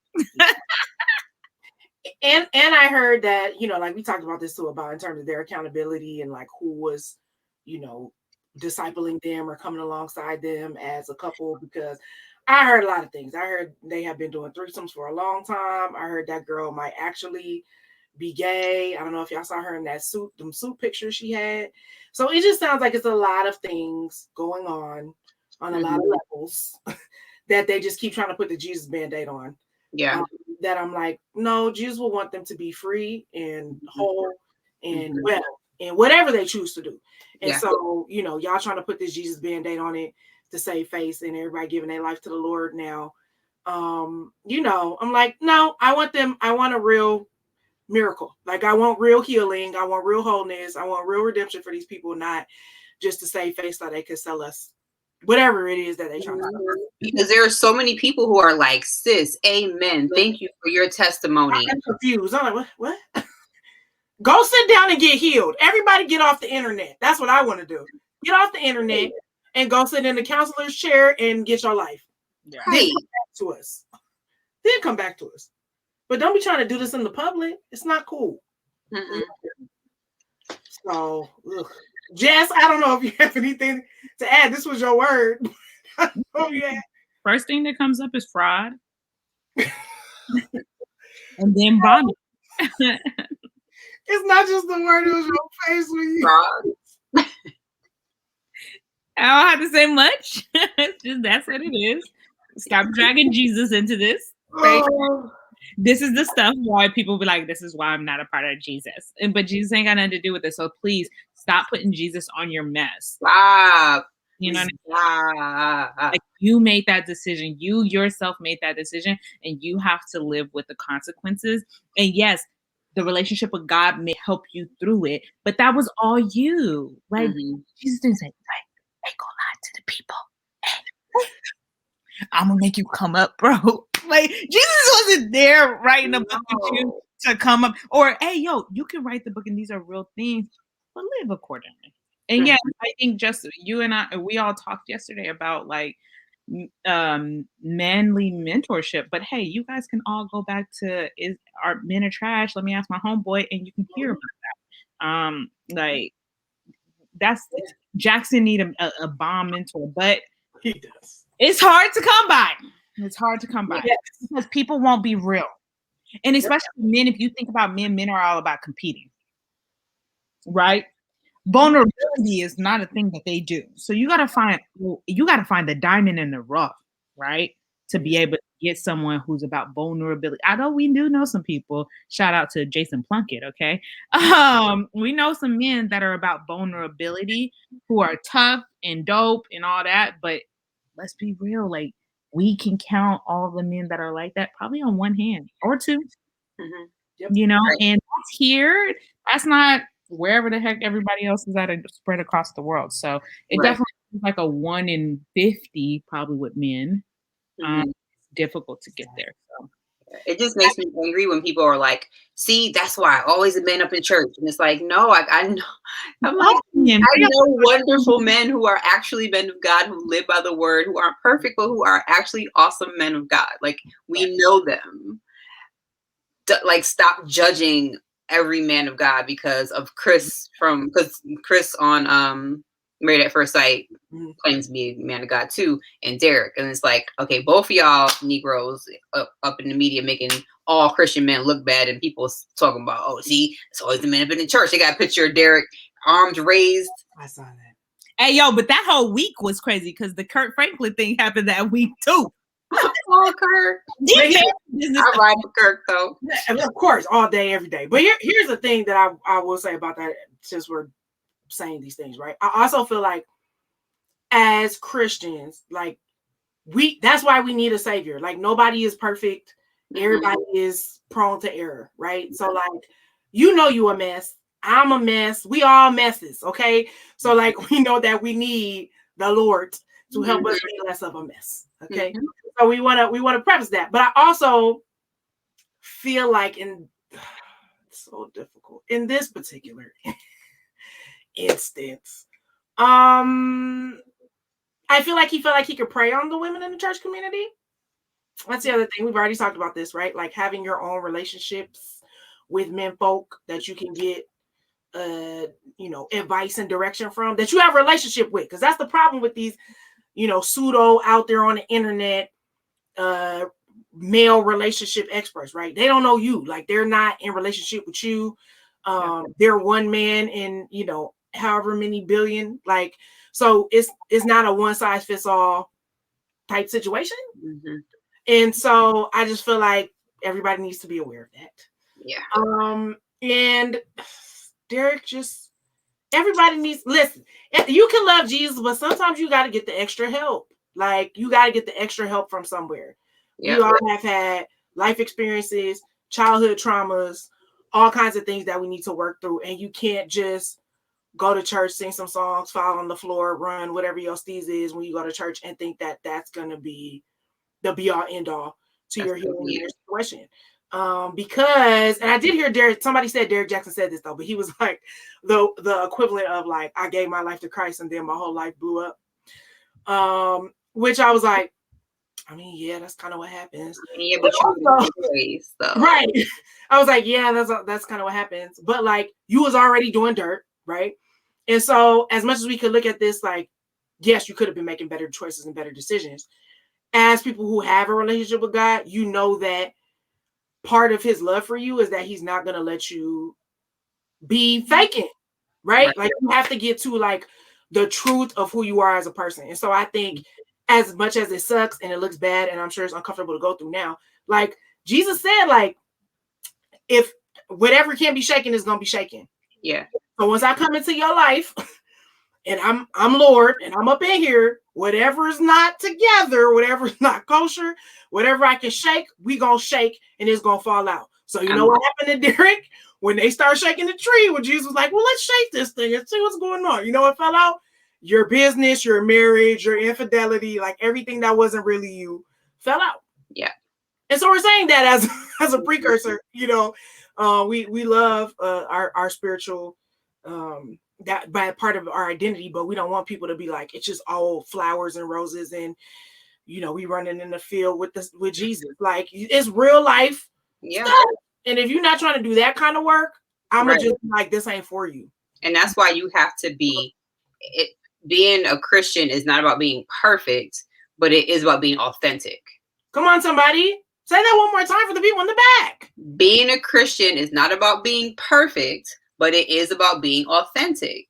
And I heard that, like we talked about this too, about in terms of their accountability and like who was, discipling them or coming alongside them as a couple, because I heard a lot of things. I heard they have been doing threesomes for a long time. I heard that girl might actually be gay. I don't know if y'all saw her in that suit pictures she had. So it just sounds like it's a lot of things going on a lot of levels that they just keep trying to put the Jesus Band-Aid on. Yeah. That I'm like, no, Jesus will want them to be free and whole and well and whatever they choose to do. And so, y'all trying to put this Jesus Band-Aid on it to save face and everybody giving their life to the Lord now. You know, I'm like, no, I want a real miracle. Like, I want real healing. I want real wholeness. I want real redemption for these people, not just to save face so they could sell us whatever it is that they trying to do. Because there are so many people who are like, sis, amen. Thank you for your testimony. I'm confused. I'm like, what? Go sit down and get healed. Everybody get off the internet. That's what I want to do. Get off the internet and go sit in the counselor's chair and get your life. Yeah. Then come back to us. Then come back to us. But don't be trying to do this in the public. It's not cool. Mm-mm. So, Jess, I don't know if you have anything to add. This was your word. Oh, yeah. First thing that comes up is fraud. And then bondage. It's not just the word, it was your face when you Fraud. I don't have to say much. It's just that's what it is. Stop dragging Jesus into this. Right? This is the stuff why people be like, this is why I'm not a part of Jesus. But Jesus ain't got nothing to do with it. So please stop putting Jesus on your mess. Stop. You know what I mean? Like, you made that decision. You yourself made that decision, and you have to live with the consequences. And yes, the relationship with God may help you through it, but that was all you. Like, Jesus didn't say, hey, go lie to the people. Hey, I'm gonna make you come up, bro. Like, Jesus wasn't there writing a book with you to come up, or hey, yo, you can write the book and these are real things, but live accordingly. And yeah, I think just you and I, we all talked yesterday about like manly mentorship. But hey, you guys can all go back to are men are trash? Let me ask my homeboy, and you can hear about that. Like, that's Jackson need a bomb mentor, but he does. It's hard to come by. It's hard to come by because people won't be real, and especially men. If you think about men are all about competing, right? Vulnerability is not a thing that they do. So you gotta find the diamond in the rough, right? To be able to get someone who's about vulnerability. Although we do know some people, shout out to Jason Plunkett, okay? We know some men that are about vulnerability, who are tough and dope and all that, but let's be real, like, we can count all the men that are like that probably on one hand or two. You know, and that's here. That's not wherever the heck everybody else is at, spread across the world. So it definitely is like a 1 in 50 probably with men. It's difficult to get there. So it just makes me angry when people are like, see, that's why always a man up in church. And it's like, no, I know. I'm like, I know wonderful men who are actually men of God, who live by the word, who aren't perfect, but who are actually awesome men of God. Like, we know them. Like, stop judging every man of God because of Chris on Married at First Sight claims to be a man of God too, and Derek. And it's like, okay, both of y'all Negroes up in the media making all Christian men look bad, and people talking about, oh, see, it's always the men up in the church. They got a picture of Derek, arms raised. I saw that. Hey, yo, but that whole week was crazy because the Kurt Franklin thing happened that week too. Oh, Kirk. I ride with Kirk though. And of course, all day, every day. But here's the thing that I will say about that, since we're saying these things, right? I also feel like as Christians, like, that's why we need a savior. Like, nobody is perfect. Everybody is prone to error, right? So like, you a mess. I'm a mess. We all messes, okay? So like, we know that we need the Lord to help us be less of a mess. Okay. So we want to preface that. But I also feel like it's so difficult in this particular instance. I feel like he felt like he could prey on the women in the church community. That's the other thing. We've already talked about this, right? Like, having your own relationships with men folk that you can get advice and direction from, that you have a relationship with. Because that's the problem with these pseudo out there on the internet, male relationship experts, right? They don't know you. Like, they're not in relationship with you. They're one man in, however many billion. Like, so it's not a one size fits all type situation. And so I just feel like everybody needs to be aware of that. Yeah. And Derek just, Everybody needs, listen, you can love Jesus, but sometimes you got to get the extra help. Like, you got to get the extra help from somewhere. We all have had life experiences, childhood traumas, all kinds of things that we need to work through. And you can't just go to church, sing some songs, fall on the floor, run, whatever your steez is when you go to church and think that that's going to be the be all end all to your healing your situation. Because, and I did hear somebody said Derek Jackson said this though, but he was like the equivalent of like, I gave my life to Christ and then my whole life blew up. Which I was like, I mean, yeah, that's kind of what happens. Yeah, but also, ways, right. I was like, yeah, that's kind of what happens. But like, you was already doing dirt, right? And so as much as we could look at this, like, yes, you could have been making better choices and better decisions. As people who have a relationship with God, you know that part of his love for you is that he's not going to let you be faking, right? Like, you have to get to like the truth of who you are as a person. And so I think as much as it sucks and it looks bad, and I'm sure it's uncomfortable to go through now, like Jesus said, like, if whatever can be shaken is going to be shaken. Yeah. So once I come into your life and I'm Lord and I'm up in here, whatever is not together, whatever is not kosher, whatever I can shake, we gonna shake and it's gonna fall out. So you know what happened to Derek? When they start shaking the tree, when Jesus was like, well, let's shake this thing and see what's going on. You know what fell out? Your business, your marriage, your infidelity, like everything that wasn't really you fell out. Yeah. And so we're saying that as a precursor, you know, we love our spiritual that by part of our identity, but we don't want people to be like, it's just all flowers and roses and, you know, we running in the field with Jesus. Like, it's real life stuff. And if you're not trying to do that kind of work, I'm gonna just be like, this ain't for you. And that's why you have to be being a Christian is not about being perfect, but it is about being authentic. Come on, somebody. Say that one more time for the people in the back. Being a Christian is not about being perfect, but it is about being authentic.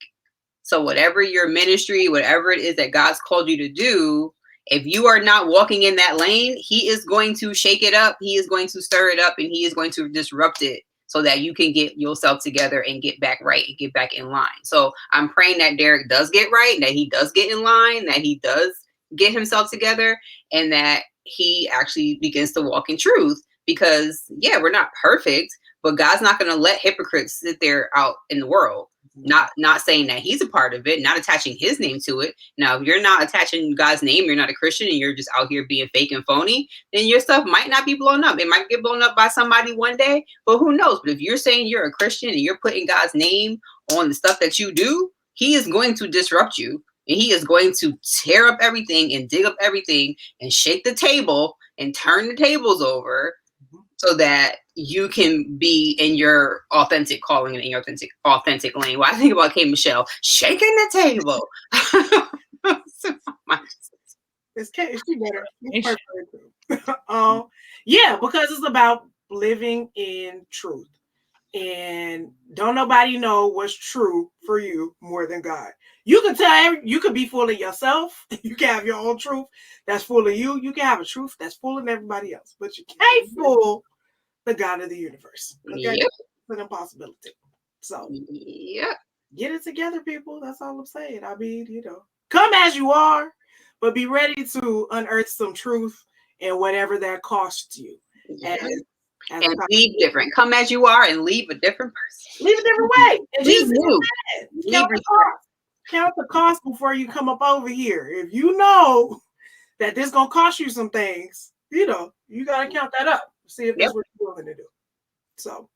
So whatever your ministry, whatever it is that God's called you to do, if you are not walking in that lane, he is going to shake it up. He is going to stir it up and he is going to disrupt it so that you can get yourself together and get back right and get back in line. So I'm praying that Derek does get right, that he does get in line, that he does get himself together, and that he actually begins to walk in truth. Because, yeah, we're not perfect, but God's not going to let hypocrites sit there out in the world. Not saying that he's a part of it, not attaching his name to it. Now, if you're not attaching God's name, you're not a Christian, and you're just out here being fake and phony, then your stuff might not be blown up. It might get blown up by somebody one day, but who knows? But if you're saying you're a Christian and you're putting God's name on the stuff that you do, he is going to disrupt you. And he is going to tear up everything and dig up everything and shake the table and turn the tables over so that you can be in your authentic calling and in your authentic lane. Well, I think about K. Michelle shaking the table. It's she better. Yeah, because it's about living in truth. And don't nobody know what's true for you more than God. You can tell, you could be full of yourself. You can have your own truth that's full of you. You can have a truth that's full of everybody else, but you can't fool the God of the universe. Okay? Yep. It's an impossibility. So get it together, people. That's all I'm saying. I mean, you know, come as you are, but be ready to unearth some truth and whatever that costs you. And leave different. Come as you are and leave a different person. Leave a different way. And leave you. Count the cost before you come up over here. If you know that this gonna cost you some things, you know, you gotta count that up. See if that's what you're willing to do. So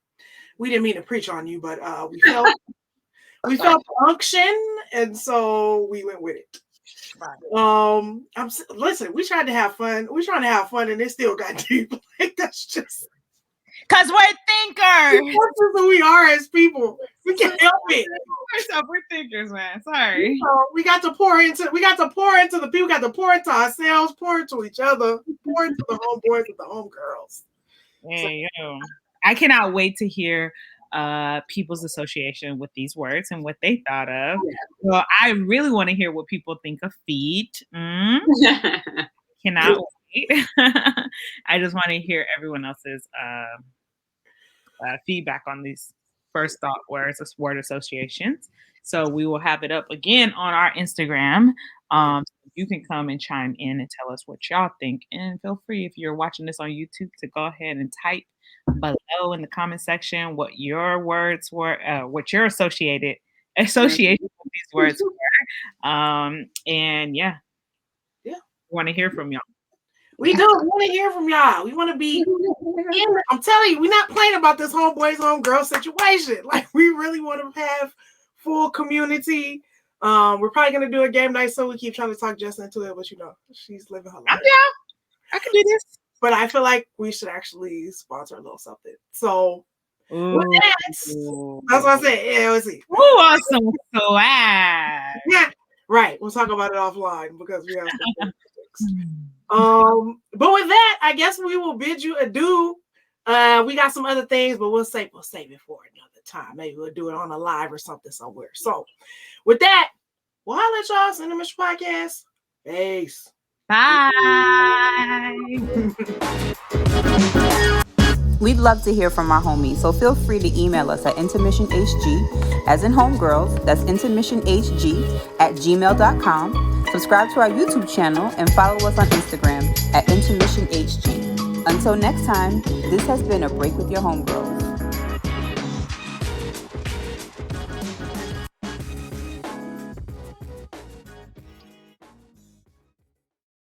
we didn't mean to preach on you, but we felt the unction, and so we went with it. Listen, we tried to have fun. We're trying to have fun, and it still got deep. Like, that's just because we're thinkers. That's just who we are as people. We can't help it. We're thinkers, man. Sorry. We got to pour into the people. We got to pour into ourselves, pour into each other, pour into the homeboys and the homegirls. Hey, I cannot wait to hear people's association with these words and what they thought of. Yeah. Well, I really want to hear what people think of feet. Cannot wait. I just want to hear everyone else's feedback on these first thought words, word associations. So we will have it up again on our Instagram. You can come and chime in and tell us what y'all think. And feel free, if you're watching this on YouTube, to go ahead and type below in the comment section what your words were, what your association with these words were. And yeah, we want to hear from y'all. We do. We want to hear from y'all. We want to be. I'm telling you, we're not playing about this homeboys, homegirl situation. Like, we really want to have full community. We're probably gonna do a game night, so we keep trying to talk Jess into it, but she's living her life. I'm down. I can do this. But I feel like we should actually sponsor a little something. So that's what I said. Yeah, let's see. Who wants some swag? Yeah, right. We'll talk about it offline because we have some but with that, I guess we will bid you adieu. We got some other things, but we'll save it for another time. Maybe we'll do it on a live or something somewhere. So with that, we'll holler at y'all. It's Intermission Podcast. Peace. Bye. We'd love to hear from our homies, so feel free to email us at intermissionhg, as in homegirls, that's intermissionhg@gmail.com. Subscribe to our YouTube channel and follow us on Instagram at intermissionhg. Until next time, this has been A Break with Your Homegirls.